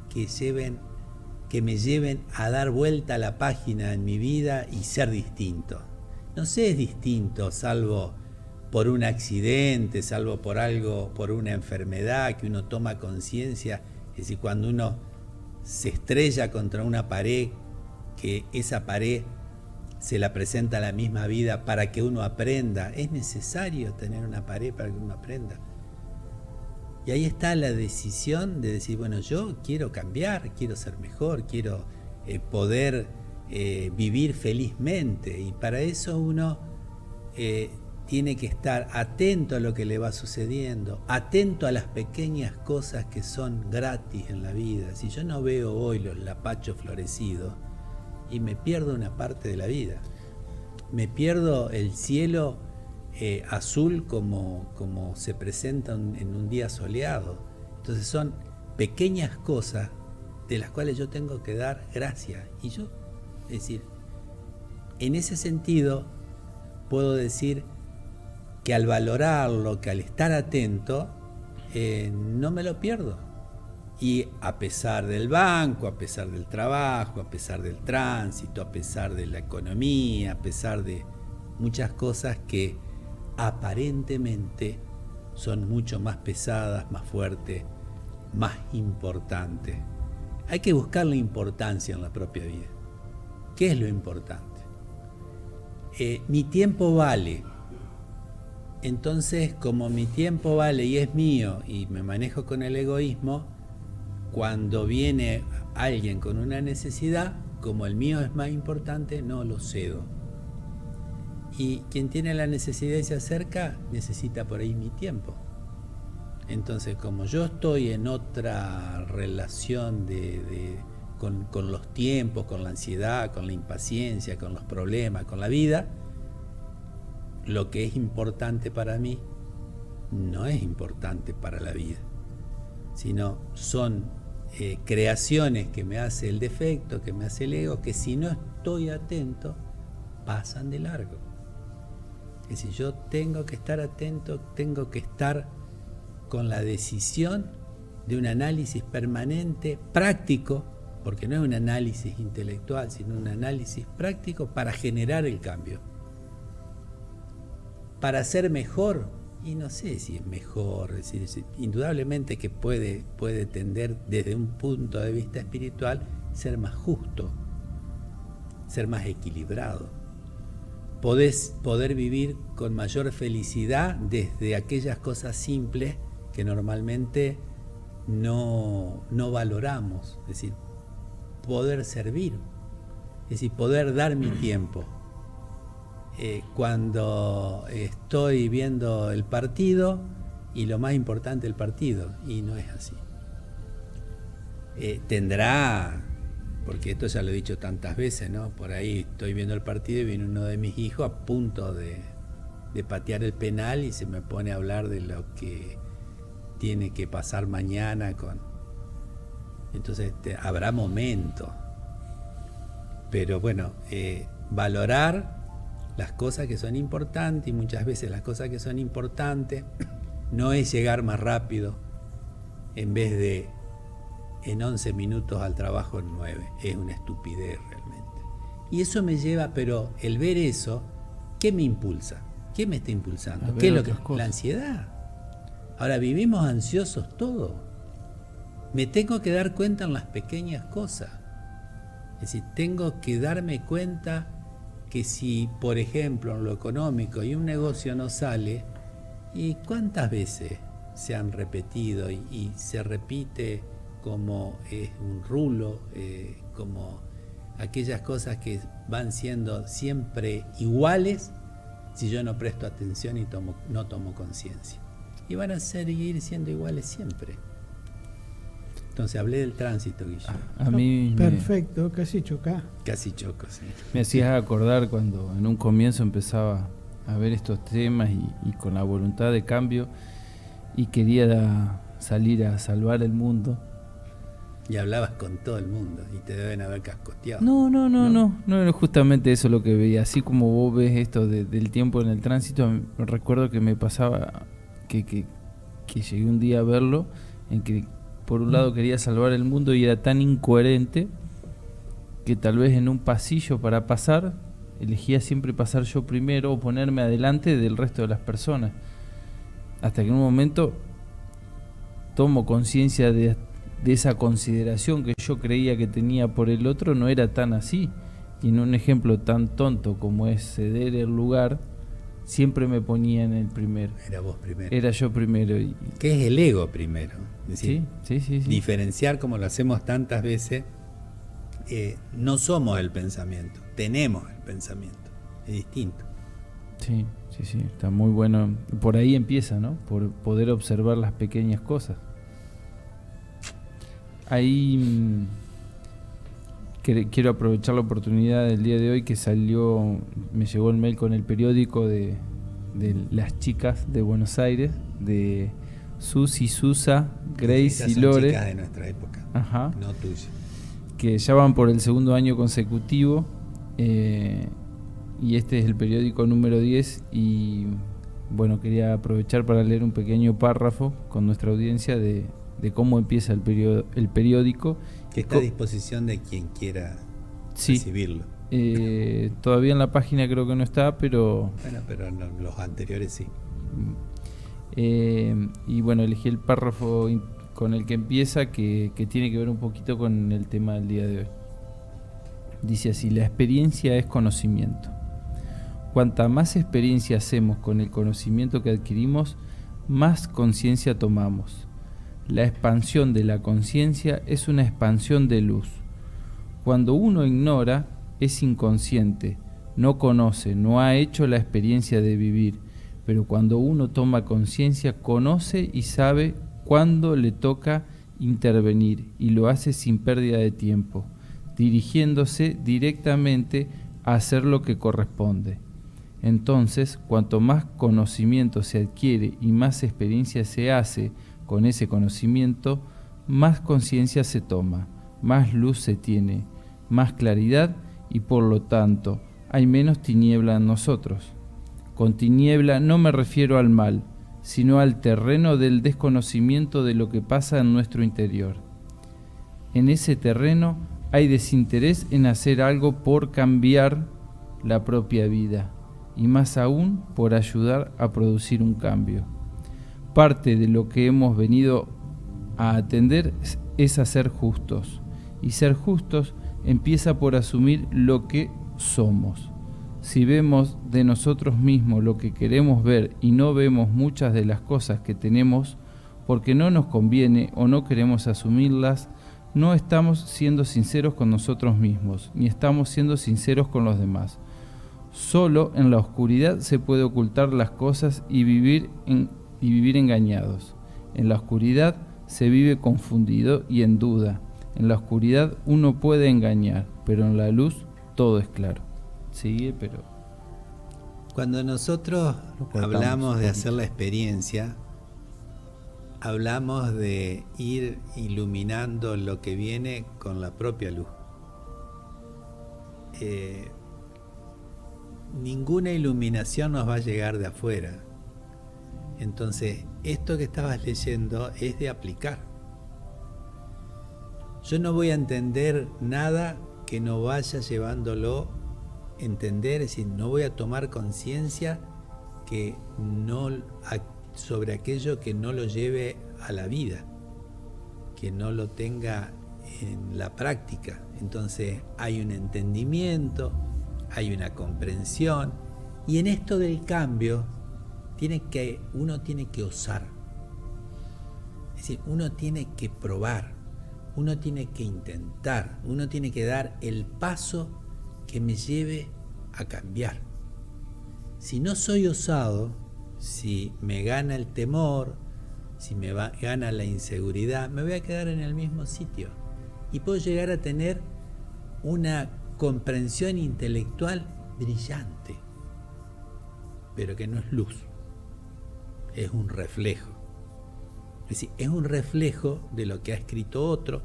Speaker 2: que me lleven a dar vuelta a la página en mi vida y ser distinto? No sé, es distinto, salvo por un accidente, salvo por algo, por una enfermedad que uno toma conciencia. Es decir, cuando uno se estrella contra una pared, que esa pared se la presenta a la misma vida para que uno aprenda. Es necesario tener una pared para que uno aprenda. Y ahí está la decisión de decir, bueno, yo quiero cambiar, quiero ser mejor, quiero poder vivir felizmente, y para eso uno tiene que estar atento a lo que le va sucediendo, atento a las pequeñas cosas que son gratis en la vida. Si yo no veo hoy los lapachos florecidos, y me pierdo una parte de la vida, me pierdo el cielo azul como se presenta en un día soleado. Entonces son pequeñas cosas de las cuales yo tengo que dar gracias. Y yo, es decir, en ese sentido puedo decir que al valorarlo, que al estar atento, no me lo pierdo. Y a pesar del banco, a pesar del trabajo, a pesar del tránsito, a pesar de la economía, a pesar de muchas cosas que aparentemente son mucho más pesadas, más fuertes, más importantes. Hay que buscar la importancia en la propia vida. ¿Qué es lo importante? Mi tiempo vale. Entonces, como mi tiempo vale y es mío y me manejo con el egoísmo, cuando viene alguien con una necesidad, como el mío es más importante, no lo cedo. Y quien tiene la necesidad y se acerca, necesita por ahí mi tiempo. Entonces, como yo estoy en otra relación con los tiempos, con la ansiedad, con la impaciencia, con los problemas, con la vida, lo que es importante para mí no es importante para la vida, sino son creaciones que me hace el defecto, que me hace el ego, que si no estoy atento pasan de largo. Es decir, yo tengo que estar atento, tengo que estar con la decisión de un análisis permanente, práctico, porque no es un análisis intelectual, sino un análisis práctico para generar el cambio. Para ser mejor, y no sé si es mejor, es decir, indudablemente que puede tender desde un punto de vista espiritual ser más justo, ser más equilibrado. Poder vivir con mayor felicidad desde aquellas cosas simples que normalmente no valoramos, es decir, poder servir, es decir, poder dar mi tiempo. Cuando estoy viendo el partido y lo más importante el partido, y no es así. Tendrá, porque esto ya lo he dicho tantas veces, ¿no? Por ahí estoy viendo el partido y viene uno de mis hijos a punto de patear el penal y se me pone a hablar de lo que tiene que pasar mañana entonces habrá momentos, pero bueno, valorar las cosas que son importantes, y muchas veces las cosas que son importantes no es llegar más rápido en vez de en 11 minutos al trabajo en 9, es una estupidez realmente. Y eso me lleva, pero el ver eso, ¿qué me impulsa? ¿Qué me está impulsando? ¿Qué es lo que? La ansiedad. Ahora vivimos ansiosos todos. Me tengo que dar cuenta en las pequeñas cosas. Es decir, tengo que darme cuenta que si, por ejemplo, en lo económico y un negocio no sale, ¿y cuántas veces se han repetido y se repite como un rulo, como aquellas cosas que van siendo siempre iguales si yo no presto atención y no tomo conciencia? Y van a seguir siendo iguales siempre. Entonces hablé del tránsito, Guillermo.
Speaker 3: A mí
Speaker 4: perfecto, casi chocá.
Speaker 2: Casi choco, sí.
Speaker 3: Me hacías acordar cuando en un comienzo empezaba a ver estos temas y con la voluntad de cambio y quería salir a salvar el mundo.
Speaker 2: Y hablabas con todo el mundo y te deben haber cascoteado.
Speaker 3: No era justamente eso lo que veía. Así como vos ves esto del tiempo en el tránsito, recuerdo que me pasaba que llegué un día a verlo en que por un lado quería salvar el mundo y era tan incoherente que tal vez en un pasillo para pasar elegía siempre pasar yo primero o ponerme adelante del resto de las personas, hasta que en un momento tomo conciencia de esa consideración que yo creía que tenía por el otro no era tan así, y en un ejemplo tan tonto como es ceder el lugar siempre me ponía en el primero.
Speaker 2: Era vos primero.
Speaker 3: Era yo primero.
Speaker 2: ¿Qué es el ego primero? Es decir,
Speaker 3: sí.
Speaker 2: Diferenciar, como lo hacemos tantas veces, no somos el pensamiento, tenemos el pensamiento. Es distinto.
Speaker 3: Sí, está muy bueno. Por ahí empieza, ¿no? Por poder observar las pequeñas cosas. Ahí quiero aprovechar la oportunidad del día de hoy que me llegó el mail con el periódico de las chicas de Buenos Aires, de Susi, Susa, Grace y Lore.
Speaker 2: Chicas de nuestra época,
Speaker 3: ajá,
Speaker 2: no tuya.
Speaker 3: Que ya van por el segundo año consecutivo, y este es el periódico número 10, y bueno, quería aprovechar para leer un pequeño párrafo con nuestra audiencia de cómo empieza el periódico.
Speaker 2: Que está a disposición de quien quiera recibirlo.
Speaker 3: Todavía en la página creo que no está, pero...
Speaker 2: Bueno, pero no, los anteriores sí.
Speaker 3: Y bueno, elegí el párrafo con el que empieza, que tiene que ver un poquito con el tema del día de hoy. Dice así: la experiencia es conocimiento. Cuanta más experiencia hacemos con el conocimiento que adquirimos, más conciencia tomamos. La expansión de la conciencia es una expansión de luz. Cuando uno ignora, es inconsciente, no conoce, no ha hecho la experiencia de vivir, pero cuando uno toma conciencia, conoce y sabe cuándo le toca intervenir, y lo hace sin pérdida de tiempo, dirigiéndose directamente a hacer lo que corresponde. Entonces, cuanto más conocimiento se adquiere y más experiencia se hace con ese conocimiento, más conciencia se toma, más luz se tiene, más claridad, y por lo tanto, hay menos tiniebla en nosotros. Con tiniebla no me refiero al mal, sino al terreno del desconocimiento de lo que pasa en nuestro interior. En ese terreno hay desinterés en hacer algo por cambiar la propia vida, y más aún por ayudar a producir un cambio. Parte de lo que hemos venido a atender es a ser justos, y ser justos empieza por asumir lo que somos. Si vemos de nosotros mismos lo que queremos ver y no vemos muchas de las cosas que tenemos porque no nos conviene o no queremos asumirlas, no estamos siendo sinceros con nosotros mismos, ni estamos siendo sinceros con los demás. Solo en la oscuridad se puede ocultar las cosas y vivir engañados. En la oscuridad se vive confundido y en duda. En la oscuridad uno puede engañar, pero en la luz todo es claro. Sigue, pero...
Speaker 2: Cuando nosotros hablamos de hacer la experiencia, hablamos de ir iluminando lo que viene con la propia luz. Ninguna iluminación nos va a llegar de afuera. Entonces, esto que estabas leyendo es de aplicar. Yo no voy a entender nada que no vaya llevándolo a entender, es decir, no voy a tomar conciencia que no sobre aquello que no lo lleve a la vida, que no lo tenga en la práctica. Entonces hay un entendimiento, hay una comprensión, y en esto del cambio uno tiene que osar. Es decir, uno tiene que probar, uno tiene que intentar, uno tiene que dar el paso que me lleve a cambiar. Si no soy osado, si me gana el temor, si me gana la inseguridad, me voy a quedar en el mismo sitio y puedo llegar a tener una comprensión intelectual brillante, pero que no es luz, es un reflejo. Es decir, es un reflejo de lo que ha escrito otro,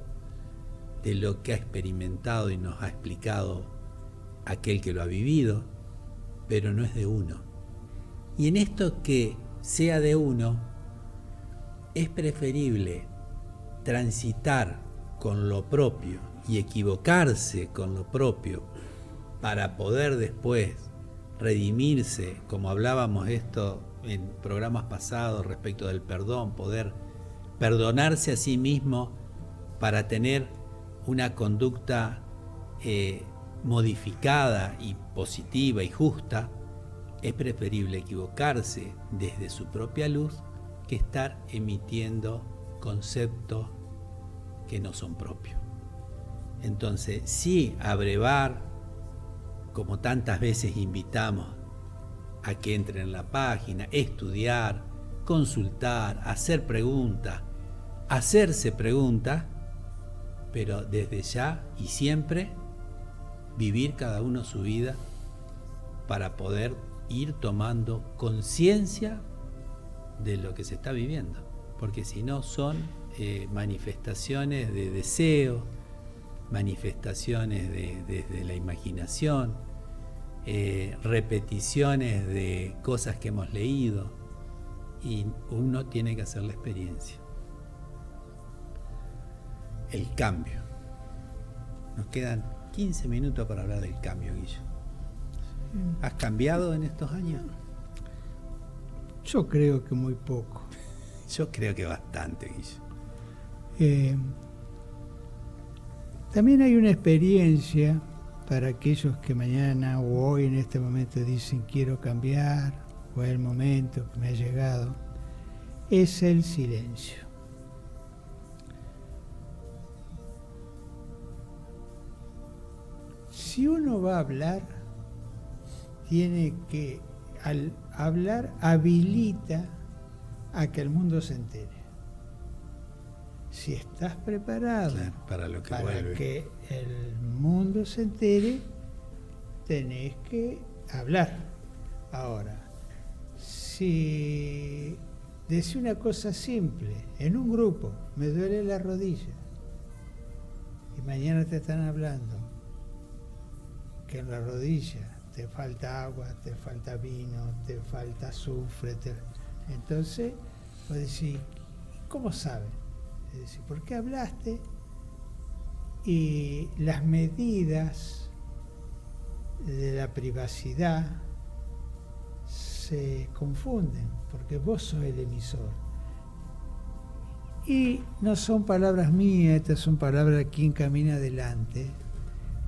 Speaker 2: de lo que ha experimentado y nos ha explicado aquel que lo ha vivido, pero no es de uno. Y en esto que sea de uno, es preferible transitar con lo propio y equivocarse con lo propio para poder después redimirse, como hablábamos esto en programas pasados respecto del perdón, poder perdonarse a sí mismo para tener una conducta modificada y positiva y justa. Es preferible equivocarse desde su propia luz que estar emitiendo conceptos que no son propios. Entonces, sí, abrevar, como tantas veces invitamos a que entren en la página, estudiar, consultar, hacer preguntas, hacerse preguntas, pero desde ya y siempre vivir cada uno su vida para poder ir tomando conciencia de lo que se está viviendo, porque si no son manifestaciones de deseo, manifestaciones desde la imaginación, repeticiones de cosas que hemos leído, y uno tiene que hacer la experiencia. El cambio. Nos quedan 15 minutos para hablar del cambio, Guillo. ¿Has cambiado en estos años?
Speaker 4: Yo creo que muy poco.
Speaker 2: Yo creo que bastante, Guillo.
Speaker 4: También hay una experiencia para aquellos que mañana o hoy en este momento dicen quiero cambiar, o es el momento que me ha llegado, es el silencio. Si uno va a hablar, tiene que, al hablar, habilita a que el mundo se entere. Si estás preparado
Speaker 2: para lo que
Speaker 4: para
Speaker 2: vuelve,
Speaker 4: que el mundo se entere, tenés que hablar. Ahora, si decís una cosa simple, en un grupo, me duele la rodilla, y mañana te están hablando que en la rodilla te falta agua, te falta vino, te falta azufre. Entonces, vos decís, ¿cómo sabe? Es decir, ¿por qué hablaste? Y las medidas de la privacidad se confunden, porque vos sos el emisor. Y no son palabras mías, estas son palabras de quien camina adelante,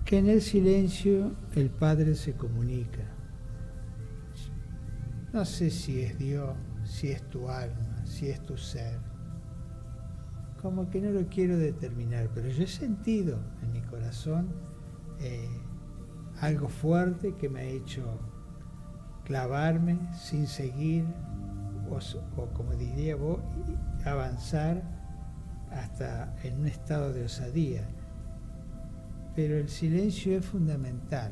Speaker 4: que en el silencio el Padre se comunica. No sé si es Dios, si es tu alma, si es tu ser. Como que no lo quiero determinar, pero yo he sentido en mi corazón algo fuerte que me ha hecho clavarme sin seguir, o como diría vos, avanzar hasta en un estado de osadía. Pero el silencio es fundamental.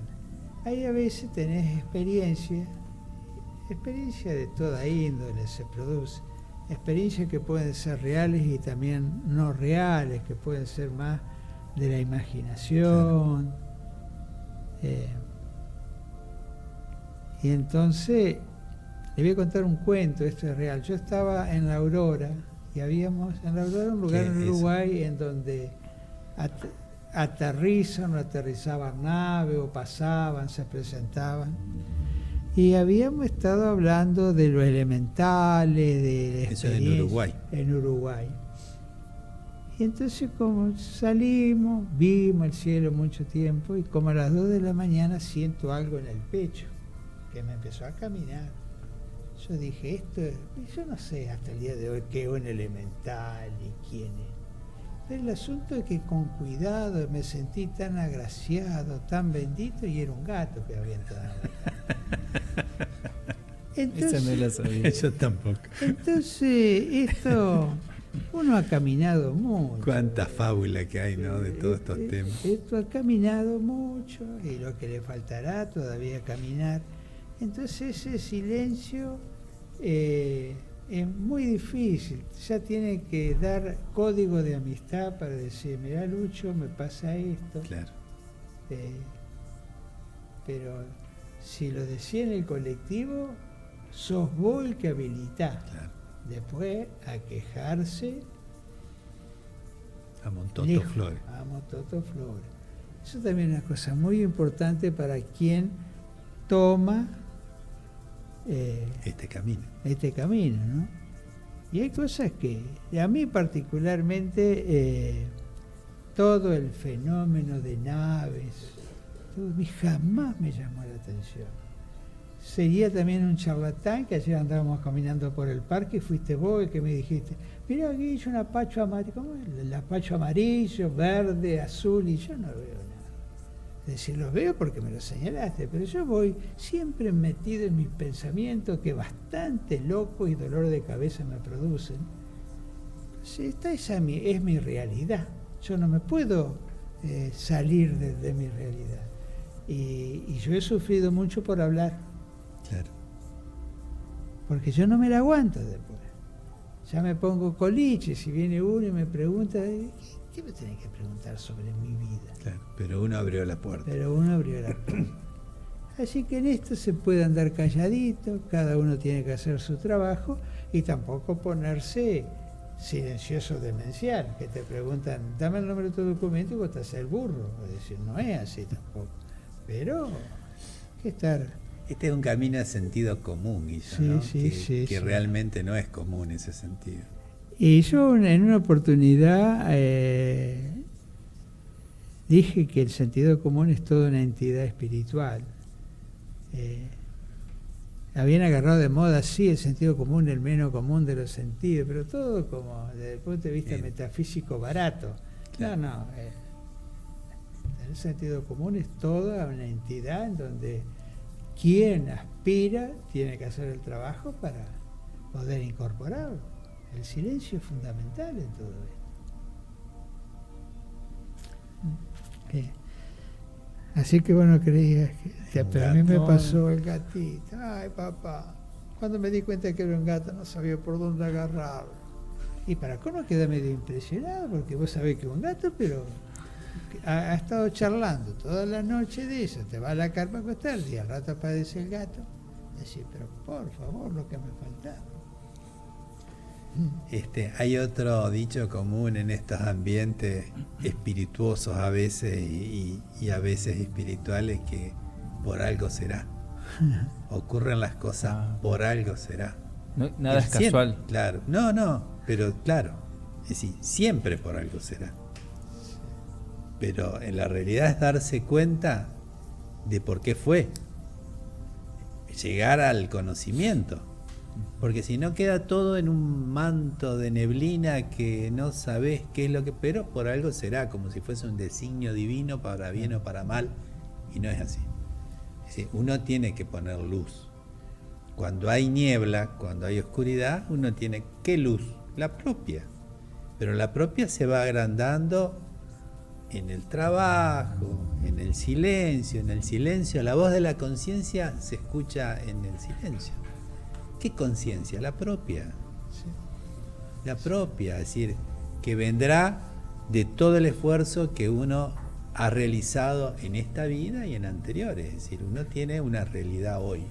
Speaker 4: Ahí a veces tenés experiencia de toda índole se produce, experiencias que pueden ser reales y también no reales, que pueden ser más de la imaginación. Y entonces, le voy a contar un cuento, esto es real. Yo estaba en La Aurora, y habíamos, en La Aurora, un lugar en Uruguay en donde aterrizan o aterrizaban naves o pasaban, se presentaban. Y habíamos estado hablando de los elementales, de
Speaker 2: eso en Uruguay.
Speaker 4: En Uruguay. Y entonces como salimos, vimos el cielo mucho tiempo y como a las 2 de la mañana siento algo en el pecho que me empezó a caminar. Yo dije, yo no sé hasta el día de hoy qué es un elemental y quién es. Pero el asunto es que con cuidado me sentí tan agraciado, tan bendito, y era un gato que había entrado en la casa. Entonces,
Speaker 3: esa no la sabía.
Speaker 2: Yo tampoco.
Speaker 4: Entonces, esto, uno ha caminado mucho.
Speaker 2: Cuánta fábula que hay, ¿no? De todos estos temas.
Speaker 4: Esto ha caminado mucho y lo que le faltará todavía caminar. Entonces ese silencio es muy difícil. Ya tiene que dar código de amistad para decir, mirá Lucho, me pasa esto.
Speaker 2: Claro.
Speaker 4: Pero si lo decía en el colectivo, sos vos el que habilitás.
Speaker 2: Claro.
Speaker 4: Después a quejarse.
Speaker 2: A Montoto Flores.
Speaker 4: A Montoto Flores. Eso también es una cosa muy importante para quien toma
Speaker 2: este camino,
Speaker 4: ¿no? Y hay cosas que, a mí particularmente, todo el fenómeno de naves, todo, jamás me llamó la atención. Sería también un charlatán que ayer andábamos caminando por el parque y fuiste vos el que me dijiste, mira aquí hay un apacho amarillo, ¿cómo es? El apacho amarillo, verde, azul, y yo no veo nada. Es decir, los veo porque me lo señalaste, pero yo voy siempre metido en mis pensamientos que bastante loco y dolor de cabeza me producen. Esta es mi realidad. Yo no me puedo salir de mi realidad. Y yo he sufrido mucho por hablar.
Speaker 2: Claro.
Speaker 4: Porque yo no me la aguanto después. Ya me pongo coliche, si viene uno y me pregunta, ¿qué me tenés que preguntar sobre mi vida?
Speaker 2: Claro, pero uno abrió la puerta.
Speaker 4: Así que en esto se puede andar calladito, cada uno tiene que hacer su trabajo y tampoco ponerse silencioso demencial, que te preguntan, dame el número de tu documento y vos te haces el burro. Es decir, no es así tampoco. Pero, que estar...
Speaker 2: Este es un camino de sentido común, Guillo,
Speaker 4: sí,
Speaker 2: ¿no?
Speaker 4: que
Speaker 2: realmente no es común ese sentido.
Speaker 4: Y yo en una oportunidad dije que el sentido común es toda una entidad espiritual. Habían agarrado de moda, sí, el sentido común, el menos común de los sentidos, pero todo como desde el punto de vista metafísico barato. Claro. No, el sentido común es toda una entidad en donde quien aspira tiene que hacer el trabajo para poder incorporarlo. El silencio es fundamental en todo esto. Así que bueno, creía que pero a mí me pasó el gatito. Ay, papá, cuando me di cuenta que era un gato no sabía por dónde agarrarlo. Y para cómo quedé medio impresionado, porque vos sabés que es un gato, pero ha estado charlando toda la noche de eso, te va a la carpa a acostar y al rato aparece el gato. Decís, pero por favor, lo que me faltaba.
Speaker 2: Hay otro dicho común en estos ambientes espirituosos a veces y a veces espirituales, que por algo será. Ocurren las cosas, por algo será.
Speaker 3: No, nada es casual.
Speaker 2: Siempre, claro, no, pero claro, es decir, siempre por algo será. Pero en la realidad es darse cuenta de por qué fue. Llegar al conocimiento. Porque si no queda todo en un manto de neblina que no sabes qué es lo que... Pero por algo será, como si fuese un designio divino para bien o para mal. Y no es así. Es decir, uno tiene que poner luz. Cuando hay niebla, cuando hay oscuridad, uno tiene... ¿Qué luz? La propia. Pero la propia se va agrandando en el trabajo, en el silencio. En el silencio, la voz de la conciencia se escucha en el silencio. ¿Qué conciencia? La propia.
Speaker 4: Sí.
Speaker 2: La propia, es decir, que vendrá de todo el esfuerzo que uno ha realizado en esta vida y en anteriores. Es decir, uno tiene una realidad hoy.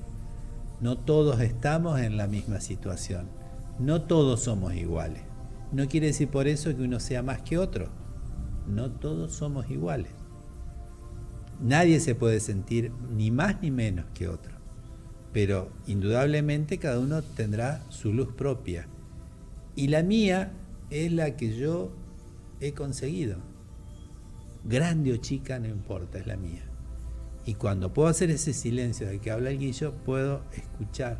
Speaker 2: No todos estamos en la misma situación. No todos somos iguales. No quiere decir por eso que uno sea más que otro. No todos somos iguales. Nadie se puede sentir ni más ni menos que otro. Pero indudablemente cada uno tendrá su luz propia. Y la mía es la que yo he conseguido. Grande o chica, no importa, es la mía. Y cuando puedo hacer ese silencio del que habla el Guillo, puedo escuchar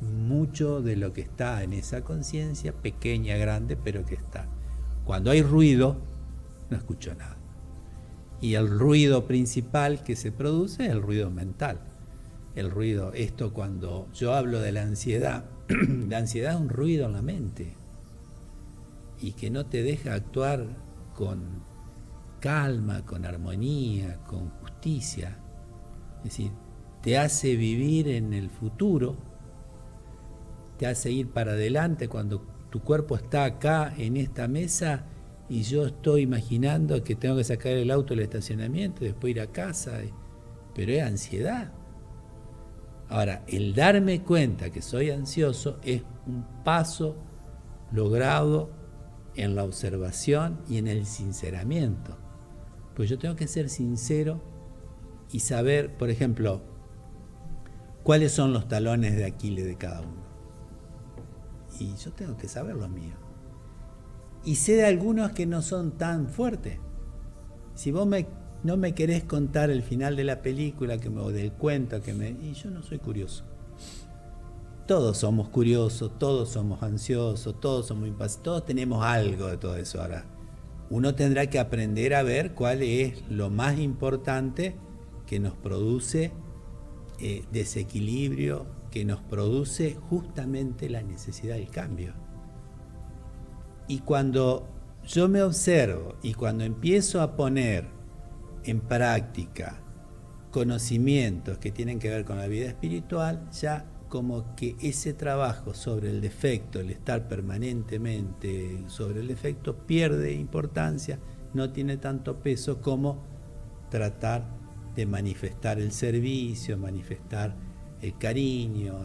Speaker 2: mucho de lo que está en esa conciencia, pequeña, grande, pero que está. Cuando hay ruido, no escucho nada. Y el ruido principal que se produce es el ruido mental. El ruido, esto cuando yo hablo de la ansiedad es un ruido en la mente y que no te deja actuar con calma, con armonía, con justicia. Es decir, te hace vivir en el futuro, te hace ir para adelante cuando tu cuerpo está acá en esta mesa y yo estoy imaginando que tengo que sacar el auto del estacionamiento y después ir a casa, pero es ansiedad. Ahora, el darme cuenta que soy ansioso es un paso logrado en la observación y en el sinceramiento. Pues yo tengo que ser sincero y saber, por ejemplo, cuáles son los talones de Aquiles de cada uno. Y yo tengo que saber los míos. Y sé de algunos que no son tan fuertes. Si vos no me querés contar el final de la película o del cuento y yo no soy curioso. Todos somos curiosos, todos somos ansiosos, todos somos impacientes, todos tenemos algo de todo eso. Ahora, uno tendrá que aprender a ver cuál es lo más importante que nos produce desequilibrio, que nos produce justamente la necesidad del cambio. Y cuando yo me observo y cuando empiezo a poner en práctica conocimientos que tienen que ver con la vida espiritual, ya como que ese trabajo sobre el defecto, el estar permanentemente sobre el defecto, pierde importancia, no tiene tanto peso como tratar de manifestar el servicio, manifestar el cariño,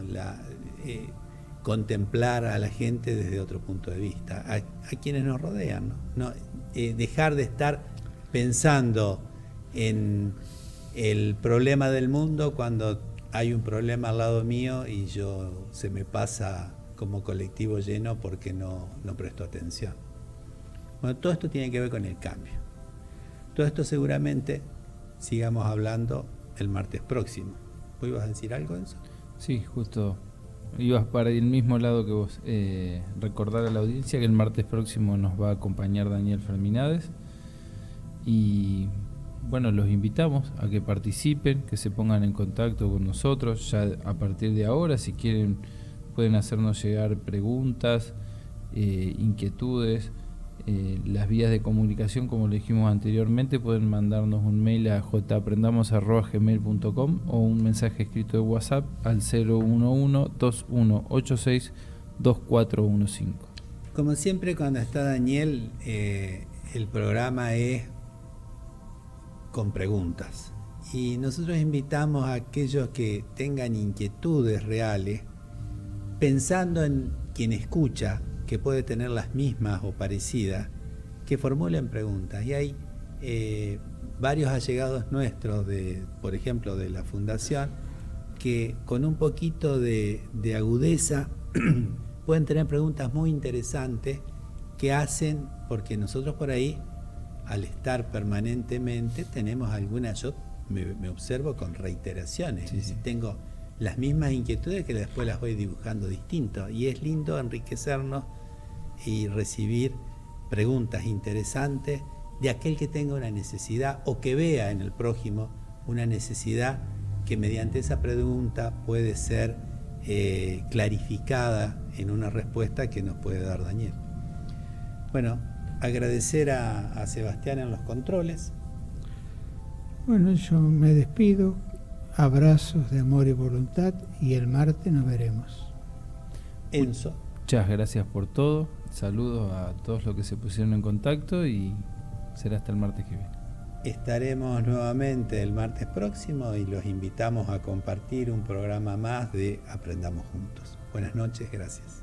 Speaker 2: contemplar a la gente desde otro punto de vista, a quienes nos rodean, ¿no? Dejar de estar pensando en el problema del mundo cuando hay un problema al lado mío y se me pasa como colectivo lleno porque no presto atención. Bueno, todo esto tiene que ver con el cambio. Todo esto seguramente sigamos hablando el martes próximo. ¿Vos ibas a decir algo, Enzo?
Speaker 3: Sí, justo ibas para el mismo lado que vos. Recordar a la audiencia que el martes próximo nos va a acompañar Daniel Ferminades y bueno, los invitamos a que participen, que se pongan en contacto con nosotros ya a partir de ahora. Si quieren pueden hacernos llegar preguntas, inquietudes, las vías de comunicación, como lo dijimos anteriormente, pueden mandarnos un mail a jprendamos@gmail.com o un mensaje escrito de WhatsApp al 011-2186-2415.
Speaker 2: Como siempre, cuando está Daniel el programa es con preguntas. Y nosotros invitamos a aquellos que tengan inquietudes reales, pensando en quien escucha, que puede tener las mismas o parecidas, que formulen preguntas. Y hay varios allegados nuestros, por ejemplo, de la Fundación, que con un poquito de agudeza pueden tener preguntas muy interesantes que hacen, porque nosotros por ahí, al estar permanentemente, tenemos algunas, yo me observo con reiteraciones,
Speaker 3: Sí, sí.
Speaker 2: tengo las mismas inquietudes que después las voy dibujando distinto, y es lindo enriquecernos y recibir preguntas interesantes de aquel que tenga una necesidad o que vea en el prójimo una necesidad que mediante esa pregunta puede ser clarificada en una respuesta que nos puede dar Daniel. Bueno, agradecer a Sebastián en los controles.
Speaker 4: Bueno, yo me despido, abrazos de amor y voluntad, y el martes nos veremos.
Speaker 2: Enzo,
Speaker 3: Muchas gracias por todo. Saludos a todos los que se pusieron en contacto y será hasta el martes que viene.
Speaker 2: estaremos nuevamente el martes próximo y los invitamos a compartir un programa más de Aprendamos Juntos. Buenas noches, gracias.